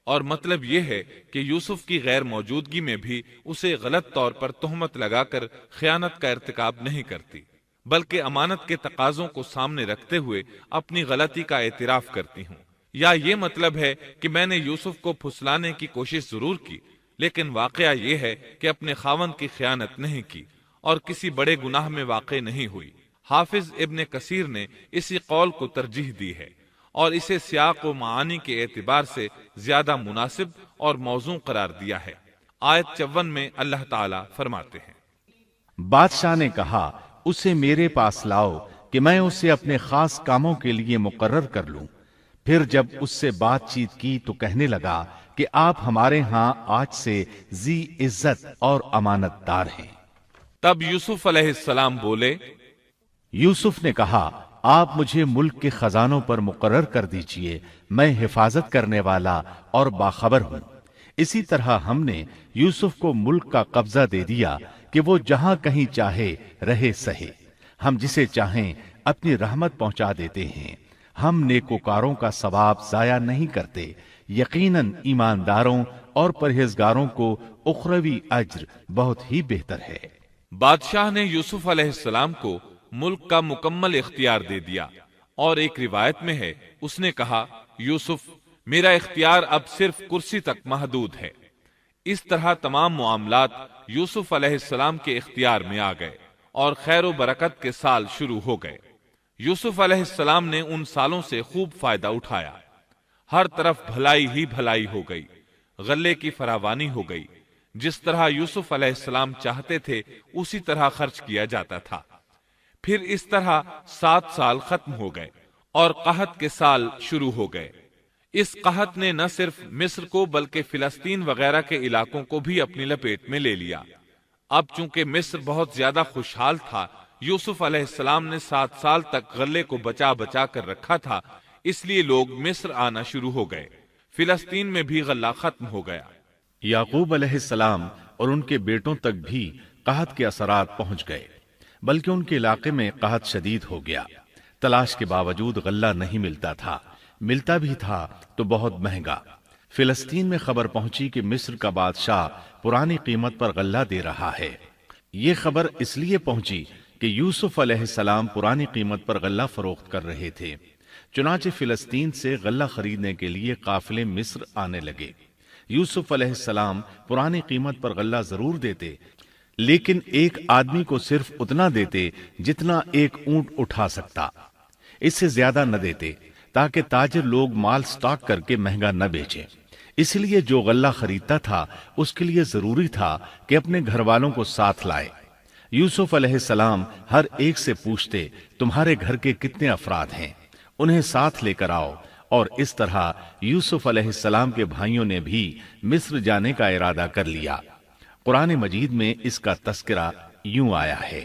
اور مطلب یہ ہے کہ یوسف کی غیر موجودگی میں بھی اسے غلط طور پر تہمت لگا کر خیانت کا ارتکاب نہیں کرتی۔ بلکہ امانت کے تقاضوں کو سامنے رکھتے ہوئے اپنی غلطی کا اعتراف کرتی ہوں۔ یا یہ مطلب ہے کہ میں نے یوسف کو پھسلانے کی کوشش ضرور کی، لیکن واقعہ یہ ہے کہ اپنے خاوند کی خیانت نہیں کی اور کسی بڑے گناہ میں واقع نہیں ہوئی۔ حافظ ابن کثیر نے اسی قول کو ترجیح دی ہے اور اسے سیاق و معانی کے اعتبار سے زیادہ مناسب اور موزوں قرار دیا ہے۔ آیت 54 میں اللہ تعالی فرماتے ہیں، بادشاہ نے کہا اسے میرے پاس لاؤ کہ میں اسے اپنے خاص کاموں کے لیے مقرر کر لوں۔ پھر جب اس سے بات چیت کی تو کہنے لگا کہ آپ ہمارے ہاں آج سے ذی عزت اور امانت دار ہیں۔ تب یوسف علیہ السلام بولے، یوسف نے کہا آپ مجھے ملک کے خزانوں پر مقرر کر دیجئے، میں حفاظت کرنے والا اور باخبر ہوں۔ اسی طرح ہم نے یوسف کو ملک کا قبضہ دے دیا کہ وہ جہاں کہیں چاہے رہے سہے، ہم جسے چاہیں اپنی رحمت پہنچا دیتے ہیں، ہم نیکوکاروں کا ثواب ضائع نہیں کرتے، یقیناً ایمانداروں اور پرہیزگاروں کو اخروی اجر بہت ہی بہتر ہے۔ بادشاہ نے یوسف علیہ السلام کو ملک کا مکمل اختیار دے دیا، اور ایک روایت میں ہے اس نے کہا، یوسف میرا اختیار اب صرف کرسی تک محدود ہے۔ اس طرح تمام معاملات یوسف علیہ السلام کے اختیار میں آ گئے اور خیر و برکت کے سال شروع ہو گئے۔ یوسف علیہ السلام نے ان سالوں سے خوب فائدہ اٹھایا، ہر طرف بھلائی ہی بھلائی ہو گئی، غلے کی فراوانی ہو گئی، جس طرح یوسف علیہ السلام چاہتے تھے اسی طرح خرچ کیا جاتا تھا۔ پھر اس طرح 7 سال ختم ہو گئے اور قحط کے سال شروع ہو گئے۔ اس قحط نے نہ صرف مصر کو بلکہ فلسطین وغیرہ کے علاقوں کو بھی اپنی لپیٹ میں لے لیا۔ اب چونکہ مصر بہت زیادہ خوشحال تھا، یوسف علیہ السلام نے 7 سال تک غلے کو بچا بچا کر رکھا تھا، اس لیے لوگ مصر آنا شروع ہو گئے۔ فلسطین میں بھی غلہ ختم ہو گیا۔ یعقوب علیہ السلام اور ان کے بیٹوں تک بھی قحط کے اثرات پہنچ گئے، بلکہ ان کے علاقے میں قحط شدید ہو گیا۔ تلاش کے باوجود غلہ نہیں ملتا تھا، ملتا بھی تھا تو بہت مہنگا۔ فلسطین میں خبر پہنچی کہ مصر کا بادشاہ پرانی قیمت پر غلہ دے رہا ہے۔ یہ خبر اس لیے پہنچی کہ یوسف علیہ السلام پرانی قیمت پر غلہ فروخت کر رہے تھے، چنانچہ فلسطین سے غلہ خریدنے کے لیے قافلے مصر آنے لگے۔ یوسف علیہ السلام پرانی قیمت پر غلہ ضرور دیتے، لیکن ایک آدمی کو صرف اتنا دیتے جتنا ایک اونٹ اٹھا سکتا، اس سے زیادہ نہ دیتے، تاکہ تاجر لوگ مال سٹاک کر کے مہنگا نہ بیچیں۔ اس لیے جو غلہ خریدتا تھا اس کے لیے ضروری تھا کہ اپنے گھر والوں کو ساتھ لائے۔ یوسف علیہ السلام ہر ایک سے پوچھتے، تمہارے گھر کے کتنے افراد ہیں، انہیں ساتھ لے کر آؤ، اور اس طرح یوسف علیہ السلام کے بھائیوں نے بھی مصر جانے کا ارادہ کر لیا۔ قرآن مجید میں اس کا تذکرہ یوں آیا ہے،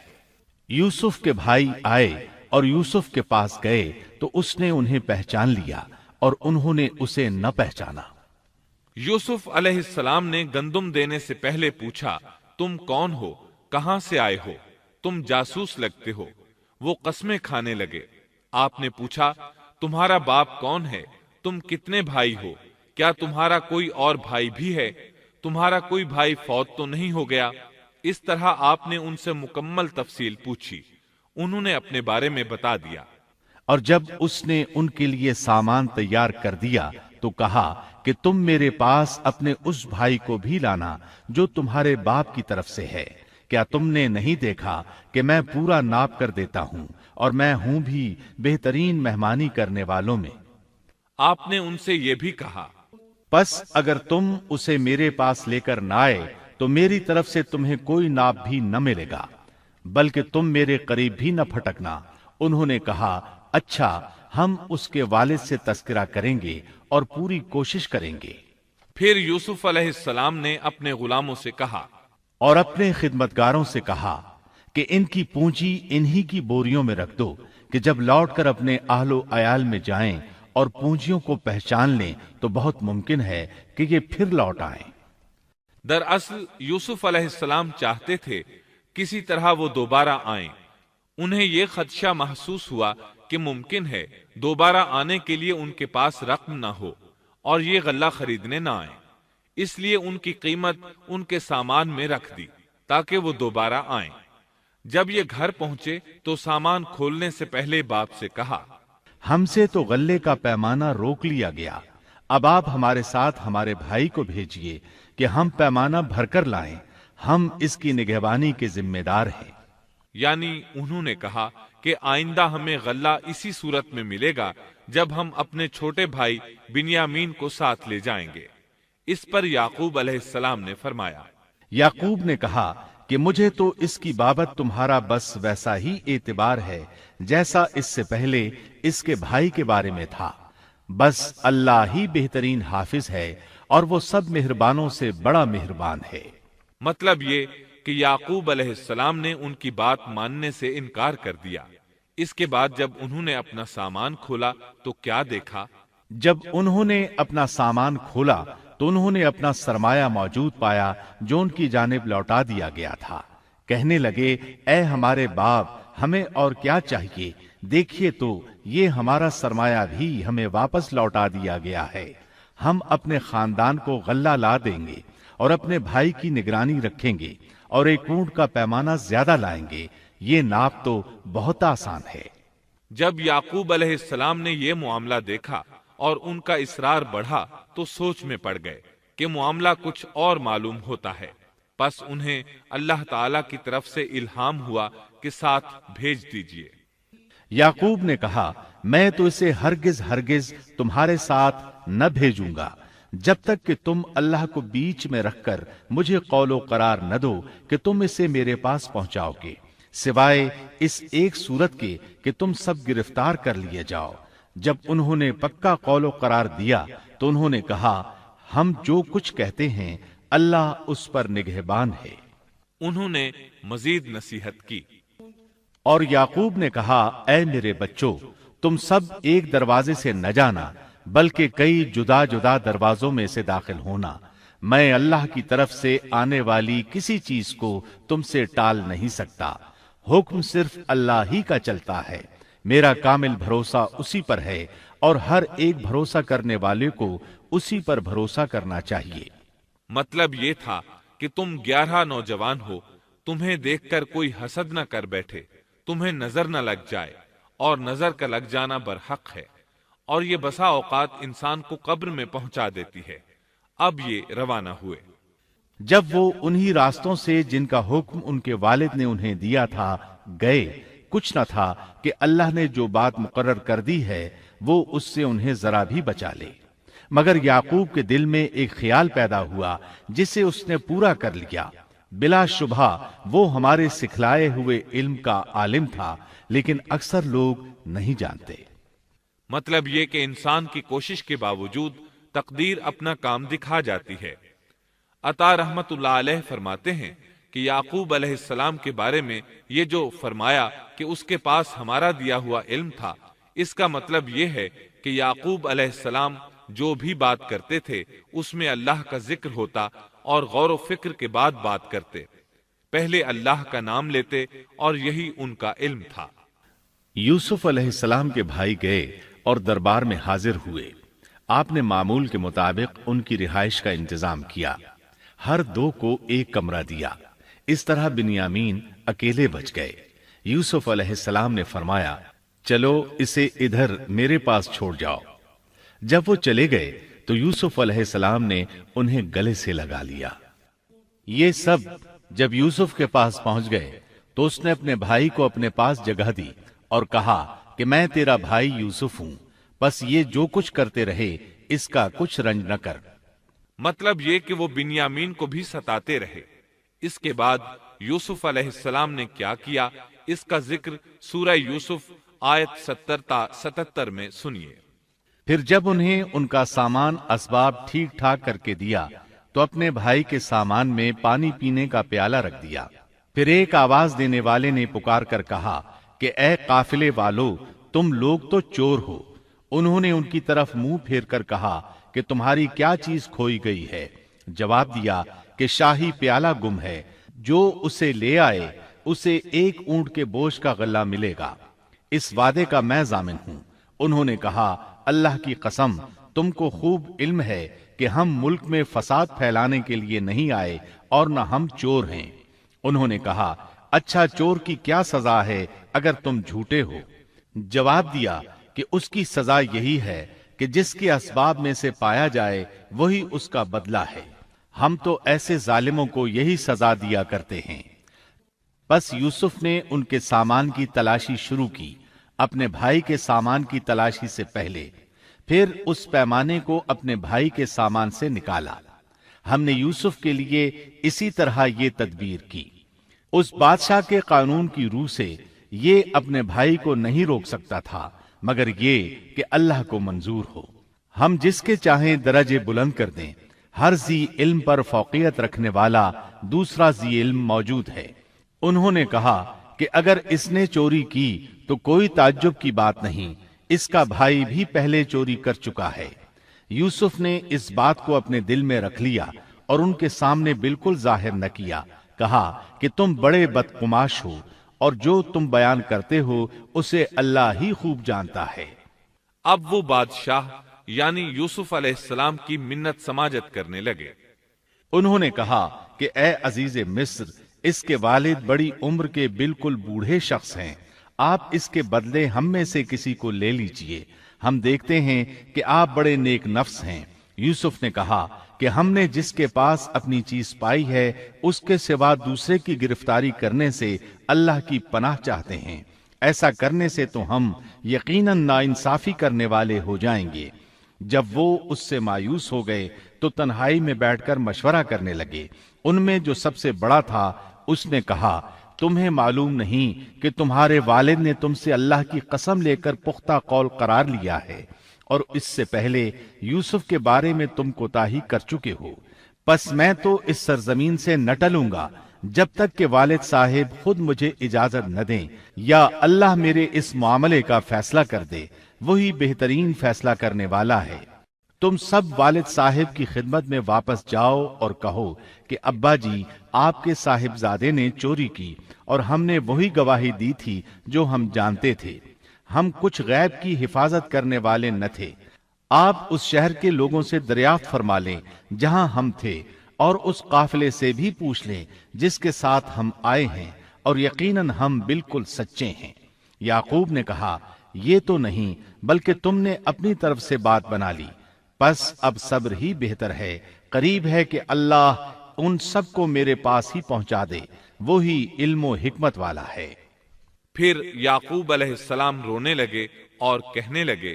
یوسف کے بھائی آئے اور یوسف کے پاس گئے تو اس نے انہیں پہچان لیا اور انہوں نے اسے نہ پہچانا۔ یوسف علیہ السلام نے گندم دینے سے پہلے پوچھا، تم کون ہو، کہاں سے آئے ہو، تم جاسوس لگتے ہو۔ وہ قسمیں کھانے لگے۔ آپ نے پوچھا، تمہارا باپ کون ہے، تم کتنے بھائی ہو، کیا تمہارا کوئی اور بھائی بھی ہے، تمہارا کوئی بھائی فوت تو نہیں ہو گیا؟ اس طرح آپ نے ان سے مکمل تفصیل پوچھی، انہوں نے اپنے بارے میں بتا دیا۔ اور جب اس نے ان کے لیے سامان تیار کر دیا تو کہا کہ تم میرے پاس اپنے اس بھائی کو بھی لانا جو تمہارے باپ کی طرف سے ہے۔ کیا تم نے نہیں دیکھا کہ میں پورا ناپ کر دیتا ہوں اور میں ہوں بھی بہترین مہمانی کرنے والوں میں؟ آپ نے ان سے یہ بھی کہا، پس اگر تم اسے میرے پاس لے کر نہ آئے تو میری طرف سے تمہیں کوئی ناپ بھی نہ ملے گا، بلکہ تم میرے قریب بھی نہ پھٹکنا۔ انہوں نے کہا، اچھا، ہم اس کے والد سے تذکرہ کریں گے اور پوری کوشش کریں گے۔ پھر یوسف علیہ السلام نے اپنے غلاموں سے کہا اور اپنے خدمتگاروں سے کہا کہ ان کی پونجی انہی کی بوریوں میں رکھ دو کہ جب لوٹ کر اپنے اہل و عیال میں جائیں اور پونجیوں کو پہچان لیں تو بہت ممکن ہے کہ یہ پھر لوٹ آئیں۔ دراصل یوسف علیہ السلام چاہتے تھے کسی طرح وہ دوبارہ آئیں۔ انہیں یہ خدشہ محسوس ہوا کہ ممکن ہے دوبارہ آنے کے لیے ان کے پاس رقم نہ ہو اور یہ غلہ خریدنے نہ آئیں، اس لیے ان کی قیمت ان کے سامان میں رکھ دی تاکہ وہ دوبارہ آئیں۔ جب یہ گھر پہنچے تو سامان کھولنے سے پہلے باپ سے کہا، ہم سے تو غلے کا پیمانہ روک لیا گیا، اب آپ ہمارے ساتھ ہمارے بھائی کو بھیجیے کہ ہم پیمانہ بھر کر لائیں، ہم اس کی نگہبانی کے ذمہ دار ہیں۔ یعنی انہوں نے کہا کہ آئندہ ہمیں غلہ اسی صورت میں ملے گا جب ہم اپنے چھوٹے بھائی بنیامین کو ساتھ لے جائیں گے۔ اس پر یعقوب علیہ السلام نے فرمایا، یعقوب نے کہا کہ مجھے تو اس کی بابت تمہارا بس ویسا ہی اعتبار ہے جیسا اس سے پہلے اس کے بھائی کے بارے میں تھا، بس اللہ ہی بہترین حافظ ہے اور وہ سب مہربانوں سے بڑا مہربان ہے۔ مطلب یہ کہ یعقوب علیہ السلام نے ان کی بات ماننے سے انکار کر دیا۔ اس کے بعد جب انہوں نے اپنا سامان کھولا تو کیا دیکھا؟ جب انہوں نے اپنا سامان کھولا تو انہوں نے اپنا سرمایہ موجود پایا جو ان کی جانب لوٹا دیا گیا تھا۔ کہنے لگے، اے ہمارے باپ، ہمیں اور کیا چاہیے؟ دیکھیے تو یہ ہمارا سرمایہ بھی ہمیں واپس لوٹا دیا گیا ہے۔ ہم اپنے خاندان کو غلہ لا دیں گے اور اپنے بھائی کی نگرانی رکھیں گے اور ایک اونٹ کا پیمانہ زیادہ لائیں گے، یہ ناپ تو بہت آسان ہے۔ جب یعقوب علیہ السلام نے یہ معاملہ دیکھا اور ان کا اصرار بڑھا تو سوچ میں پڑ گئے کہ معاملہ کچھ اور معلوم ہوتا ہے، پس انہیں اللہ تعالی کی طرف سے الہام ہوا کہ ساتھ بھیج دیجیے۔ یعقوب نے کہا، میں تو اسے ہرگز ہرگز تمہارے ساتھ نہ بھیجوں گا جب تک کہ تم اللہ کو بیچ میں رکھ کر مجھے قول و قرار نہ دو کہ تم اسے میرے پاس پہنچاؤ گے، سوائے اس ایک صورت کے کہ تم سب گرفتار کر لیے جاؤ۔ جب انہوں نے پکا قول و قرار دیا تو انہوں نے کہا، ہم جو کچھ کہتے ہیں اللہ اس پر نگہبان ہے۔ انہوں نے مزید نصیحت کی، اور یعقوب نے کہا، اے میرے بچوں، تم سب ایک دروازے سے نہ جانا بلکہ کئی جدا جدا دروازوں میں سے داخل ہونا، میں اللہ کی طرف سے آنے والی کسی چیز کو تم سے ٹال نہیں سکتا، حکم صرف اللہ ہی کا چلتا ہے، میرا کامل بھروسہ اسی پر ہے اور ہر ایک بھروسہ کرنے والے کو اسی پر بھروسہ کرنا چاہیے۔ مطلب یہ تھا کہ تم 11 نوجوان ہو، تمہیں دیکھ کر کوئی حسد نہ کر بیٹھے، تمہیں نظر نہ لگ جائے، اور نظر کا لگ جانا برحق ہے، اور یہ بسا اوقات انسان کو قبر میں پہنچا دیتی ہے۔ اب یہ روانہ ہوئے۔ جب وہ انہی راستوں سے جن کا حکم ان کے والد نے انہیں دیا تھا گئے، کچھ نہ تھا کہ اللہ نے جو بات مقرر کر دی ہے وہ اس سے انہیں ذرا بھی بچا لے، مگر یعقوب کے دل میں ایک خیال پیدا ہوا جسے اس نے پورا کر لیا۔ بلا شبہ وہ ہمارے سکھلائے ہوئے علم کا عالم تھا، لیکن اکثر لوگ نہیں جانتے۔ مطلب یہ کہ انسان کی کوشش کے باوجود تقدیر اپنا کام دکھا جاتی ہے۔ عطا رحمت اللہ علیہ فرماتے ہیں کہ یعقوب علیہ السلام کے بارے میں یہ جو فرمایا کہ اس کے پاس ہمارا دیا ہوا علم تھا، اس کا مطلب یہ ہے کہ یعقوب علیہ السلام جو بھی بات کرتے تھے اس میں اللہ کا ذکر ہوتا اور غور و فکر کے بعد بات کرتے، پہلے اللہ کا نام لیتے، اور یہی ان کا علم تھا۔ یوسف علیہ السلام کے بھائی گئے اور دربار میں حاضر ہوئے۔ آپ نے معمول کے مطابق ان کی رہائش کا انتظام کیا، ہر دو کو ایک کمرہ دیا، اس طرح بنیامین اکیلے بچ گئے۔ یوسف علیہ السلام نے فرمایا، چلو اسے ادھر میرے پاس چھوڑ جاؤ۔ جب وہ چلے گئے تو یوسف علیہ السلام نے انہیں گلے سے لگا لیا۔ یہ سب جب یوسف کے پاس پہنچ گئے تو اس نے اپنے بھائی کو اپنے پاس جگہ دی اور کہا کہ میں تیرا بھائی یوسف ہوں، بس یہ جو کچھ کرتے رہے اس کا کچھ رنج نہ کر۔ مطلب یہ کہ وہ بنیامین کو بھی ستاتے رہے۔ اس کے بعد یوسف علیہ السلام نے کیا کیا، اس کا ذکر سورہ یوسف آیت 70 تا 77 میں سنیے۔ پھر جب انہیں ان کا سامان اسباب ٹھیک ٹھاک کر کے دیا تو اپنے بھائی کے سامان میں پانی پینے کا پیالہ رکھ دیا۔ پھر ایک آواز دینے والے نے پکار کر کہا کہ اے قافلے والو، تم لوگ تو چور ہو۔ انہوں نے ان کی طرف منہ پھیر کر کہا کہ تمہاری کیا چیز کھوئی گئی ہے؟ جواب دیا کہ شاہی پیالہ گم ہے، جو اسے لے آئے اسے ایک اونٹ کے بوجھ کا غلہ ملے گا، اس وعدے کا میں ضامن ہوں۔ انہوں نے کہا، اللہ کی قسم، تم کو خوب علم ہے کہ ہم ملک میں فساد پھیلانے کے لیے نہیں آئے اور نہ ہم چور ہیں۔ انہوں نے کہا، اچھا چور کی کیا سزا ہے اگر تم جھوٹے ہو؟ جواب دیا کہ اس کی سزا یہی ہے کہ جس کے اسباب میں سے پایا جائے وہی اس کا بدلہ ہے۔ ہم تو ایسے ظالموں کو یہی سزا دیا کرتے ہیں۔ بس یوسف نے ان کے سامان کی تلاشی شروع کی، اپنے بھائی کے سامان کی تلاشی سے پہلے، پھر اس پیمانے کو اپنے بھائی کے سامان سے نکالا۔ ہم نے یوسف کے لیے اسی طرح یہ تدبیر کی۔ اس بادشاہ کے قانون کی روح سے یہ اپنے بھائی کو نہیں روک سکتا تھا مگر یہ کہ اللہ کو منظور ہو۔ ہم جس کے چاہیں درجے بلند کر دیں۔ ہر ذی علم پر فوقیت رکھنے والا دوسرا ذی علم موجود ہے۔ انہوں نے کہا کہ اگر اس نے چوری کی تو کوئی تعجب کی بات نہیں، اس کا بھائی بھی پہلے چوری کر چکا ہے۔ یوسف نے اس بات کو اپنے دل میں رکھ لیا اور ان کے سامنے بالکل ظاہر نہ کیا۔ کہا کہ تم بڑے بدقماش ہو اور جو تم بیان کرتے ہو اسے اللہ ہی خوب جانتا ہے۔ اب وہ بادشاہ یعنی یوسف علیہ السلام کی منت سماجت کرنے لگے۔ انہوں نے کہا کہ اے عزیز مصر، اس کے والد بڑی عمر کے بالکل بوڑھے شخص ہیں، آپ اس کے بدلے ہم میں سے کسی کو لے لیجئے، ہم دیکھتے ہیں کہ آپ بڑے نیک نفس ہیں۔ یوسف نے کہا کہ ہم نے جس کے پاس اپنی چیز پائی ہے اس کے سوا دوسرے کی گرفتاری کرنے سے اللہ کی پناہ چاہتے ہیں، ایسا کرنے سے تو ہم یقیناً ناانصافی کرنے والے ہو جائیں گے۔ جب وہ اس سے مایوس ہو گئے تو تنہائی میں بیٹھ کر مشورہ کرنے لگے۔ ان میں جو سب سے بڑا تھا اس نے کہا، تمہیں معلوم نہیں کہ تمہارے والد نے تم سے اللہ کی قسم لے کر پختہ قول قرار لیا ہے، اور اس سے پہلے یوسف کے بارے میں تم کوتاہی کر چکے ہو۔ پس میں تو اس سرزمین سے نہ ٹلوں گا جب تک کہ والد صاحب خود مجھے اجازت نہ دیں، یا اللہ میرے اس معاملے کا فیصلہ کر دے، وہی بہترین فیصلہ کرنے والا ہے۔ تم سب والد صاحب کی خدمت میں واپس جاؤ اور کہو کہ ابا جی، آپ کے صاحبزادے نے چوری کی اور ہم نے وہی گواہی دی تھی جو ہم جانتے تھے، ہم کچھ غیب کی حفاظت کرنے والے نہ تھے۔ آپ اس شہر کے لوگوں سے دریافت فرما لیں جہاں ہم تھے، اور اس قافلے سے بھی پوچھ لیں جس کے ساتھ ہم آئے ہیں، اور یقیناً ہم بالکل سچے ہیں۔ یعقوب نے کہا، یہ تو نہیں بلکہ تم نے اپنی طرف سے بات بنا لی، پس اب صبر ہی بہتر ہے، قریب ہے کہ اللہ ان سب کو میرے پاس ہی پہنچا دے، وہی علم و حکمت والا ہے۔ پھر یعقوب علیہ السلام رونے لگے اور کہنے لگے،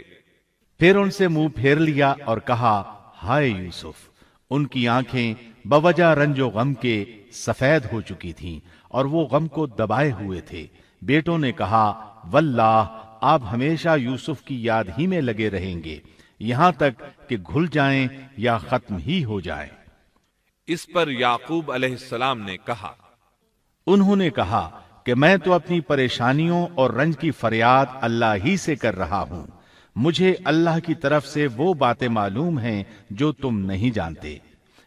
پھر ان سے منہ پھیر لیا اور کہا، ہائے یوسف۔ ان کی آنکھیں بوجہ رنج و غم کے سفید ہو چکی تھیں اور وہ غم کو دبائے ہوئے تھے۔ بیٹوں نے کہا، واللہ آپ ہمیشہ یوسف کی یاد ہی میں لگے رہیں گے، یہاں تک کہ گھل جائیں یا ختم ہی ہو جائیں۔ اس پر یعقوب علیہ السلام نے کہا، انہوں نے کہا کہ میں تو اپنی پریشانیوں اور رنج کی فریاد اللہ ہی سے کر رہا ہوں، مجھے اللہ کی طرف سے وہ باتیں معلوم ہیں جو تم نہیں جانتے۔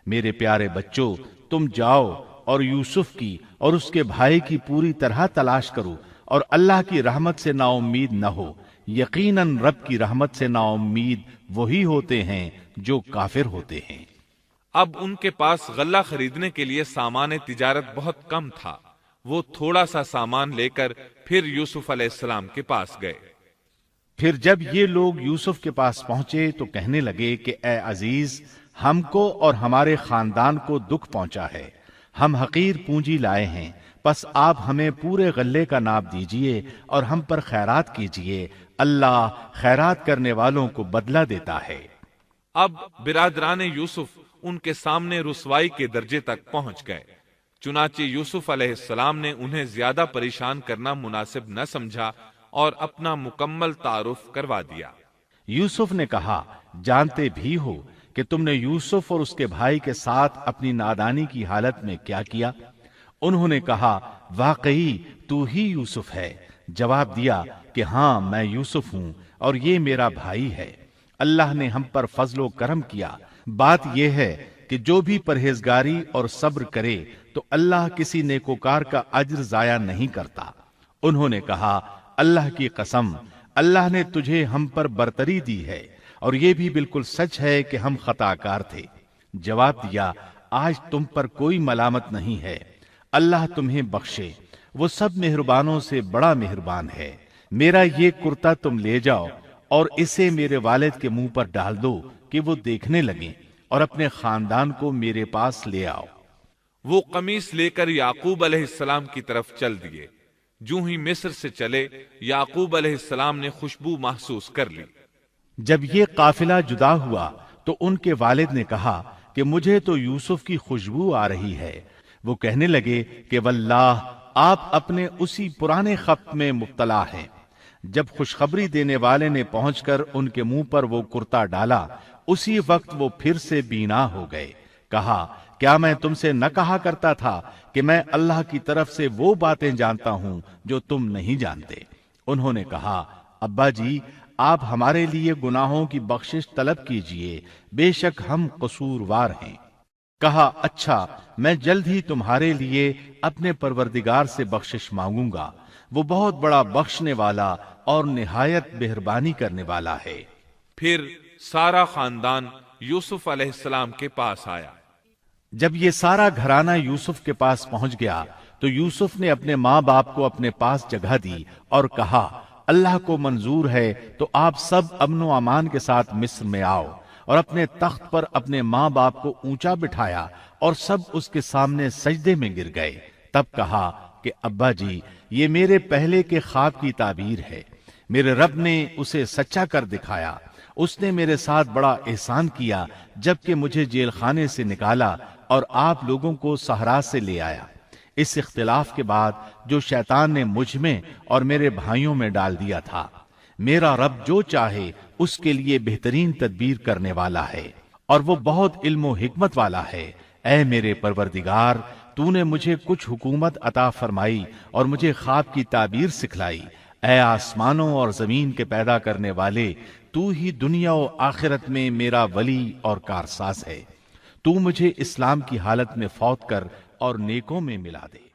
میرے پیارے بچوں، تم جاؤ اور یوسف کی اور اس کے بھائی کی پوری طرح تلاش کرو، اور اللہ کی رحمت سے نا امید نہ ہو، یقیناً رب کی رحمت سے نا امید وہی ہوتے ہیں جو کافر ہوتے ہیں۔ اب ان کے پاس غلہ خریدنے کے لیے سامان تجارت بہت کم تھا۔ وہ تھوڑا سا سامان لے کر پھر یوسف علیہ السلام کے پاس گئے۔ پھر جب یہ لوگ یوسف کے پاس پہنچے تو کہنے لگے کہ اے عزیز، ہم کو اور ہمارے خاندان کو دکھ پہنچا ہے، ہم حقیر پونجی لائے ہیں، پس آپ ہمیں پورے غلے کا ناپ دیجئے اور ہم پر خیرات کیجئے، اللہ خیرات کرنے والوں کو بدلہ دیتا ہے۔ اب برادران یوسف ان کے سامنے رسوائی کے درجے تک پہنچ گئے، چنانچہ یوسف علیہ السلام نے انہیں زیادہ پریشان کرنا مناسب نہ سمجھا اور اپنا مکمل تعارف کروا دیا۔ یوسف نے کہا، جانتے بھی ہو کہ تم نے یوسف اور اس کے بھائی کے ساتھ اپنی نادانی کی حالت میں کیا کیا؟ انہوں نے کہا، واقعی تو ہی یوسف ہے۔ جواب دیا کہ ہاں، میں یوسف ہوں اور یہ میرا بھائی ہے۔ اللہ نے ہم پر فضل و کرم کیا۔ بات یہ ہے کہ جو بھی پرہیزگاری اور صبر کرے تو اللہ کسی نیکوکار کا اجر ضائع نہیں کرتا۔ انہوں نے کہا، اللہ کی قسم، اللہ نے تجھے ہم پر برتری دی ہے، اور یہ بھی بالکل سچ ہے کہ ہم خطا کار تھے۔ جواب دیا، آج تم پر کوئی ملامت نہیں ہے، اللہ تمہیں بخشے۔ وہ سب مہربانوں سے بڑا مہربان ہے۔ میرا یہ کرتا تم لے جاؤ اور اسے میرے والد کے منہ پر ڈال دو کہ وہ دیکھنے لگیں، اور اپنے خاندان کو میرے پاس لے آؤ۔ وہ قمیص لے کر یعقوب علیہ السلام کی طرف چل دیے۔ جو ہی مصر سے چلے، یعقوب علیہ السلام نے خوشبو محسوس کر لی۔ جب یہ قافلہ جدا ہوا تو ان کے والد نے کہا کہ مجھے تو یوسف کی خوشبو آ رہی ہے۔ وہ کہنے لگے کہ واللہ آپ اپنے اسی پرانے خط میں مبتلا ہیں۔ جب خوشخبری دینے والے نے پہنچ کر ان کے منہ پر وہ کرتا ڈالا، اسی وقت وہ پھر سے بینا ہو گئے۔ کہا، کیا میں تم سے نہ کہا کرتا تھا کہ میں اللہ کی طرف سے وہ باتیں جانتا ہوں جو تم نہیں جانتے؟ انہوں نے کہا، ابا جی، آپ ہمارے لیے گناہوں کی بخشش طلب کیجئے، بے شک ہم قصوروار ہیں۔ کہا، اچھا، میں جلد ہی تمہارے لیے اپنے پروردگار سے بخشش مانگوں گا، وہ بہت بڑا بخشنے والا اور نہایت مہربانی کرنے والا ہے۔ پھر سارا خاندان یوسف علیہ السلام کے پاس آیا۔ جب یہ سارا گھرانہ یوسف کے پاس پہنچ گیا تو یوسف نے اپنے ماں باپ کو اپنے پاس جگہ دی اور کہا، اللہ کو منظور ہے تو آپ سب امن و امان کے ساتھ مصر میں آؤ، اور اپنے تخت پر اپنے ماں باپ کو اونچا بٹھایا اور سب اس کے سامنے سجدے میں گر گئے۔ تب کہا کہ ابا جی، یہ میرے پہلے کے خواب کی تعبیر ہے، میرے رب نے اسے سچا کر دکھایا۔ اس نے میرے ساتھ بڑا احسان کیا جبکہ مجھے جیل خانے سے نکالا اور آپ لوگوں کو صحرا سے لے آیا۔ اس اختلاف کے بعد جو شیطان نے مجھ میں اور میرے بھائیوں میں ڈال دیا تھا، میرا رب جو چاہے اس کے لیے بہترین تدبیر کرنے والا ہے، اور وہ بہت علم و حکمت والا ہے۔ اے میرے پروردگار، تو نے مجھے کچھ حکومت عطا فرمائی اور مجھے خواب کی تعبیر سکھلائی۔ اے آسمانوں اور زمین کے پیدا کرنے والے، تو ہی دنیا و آخرت میں میرا ولی اور کارساز ہے۔ تو مجھے اسلام کی حالت میں فوت کر اور نیکوں میں ملا دے۔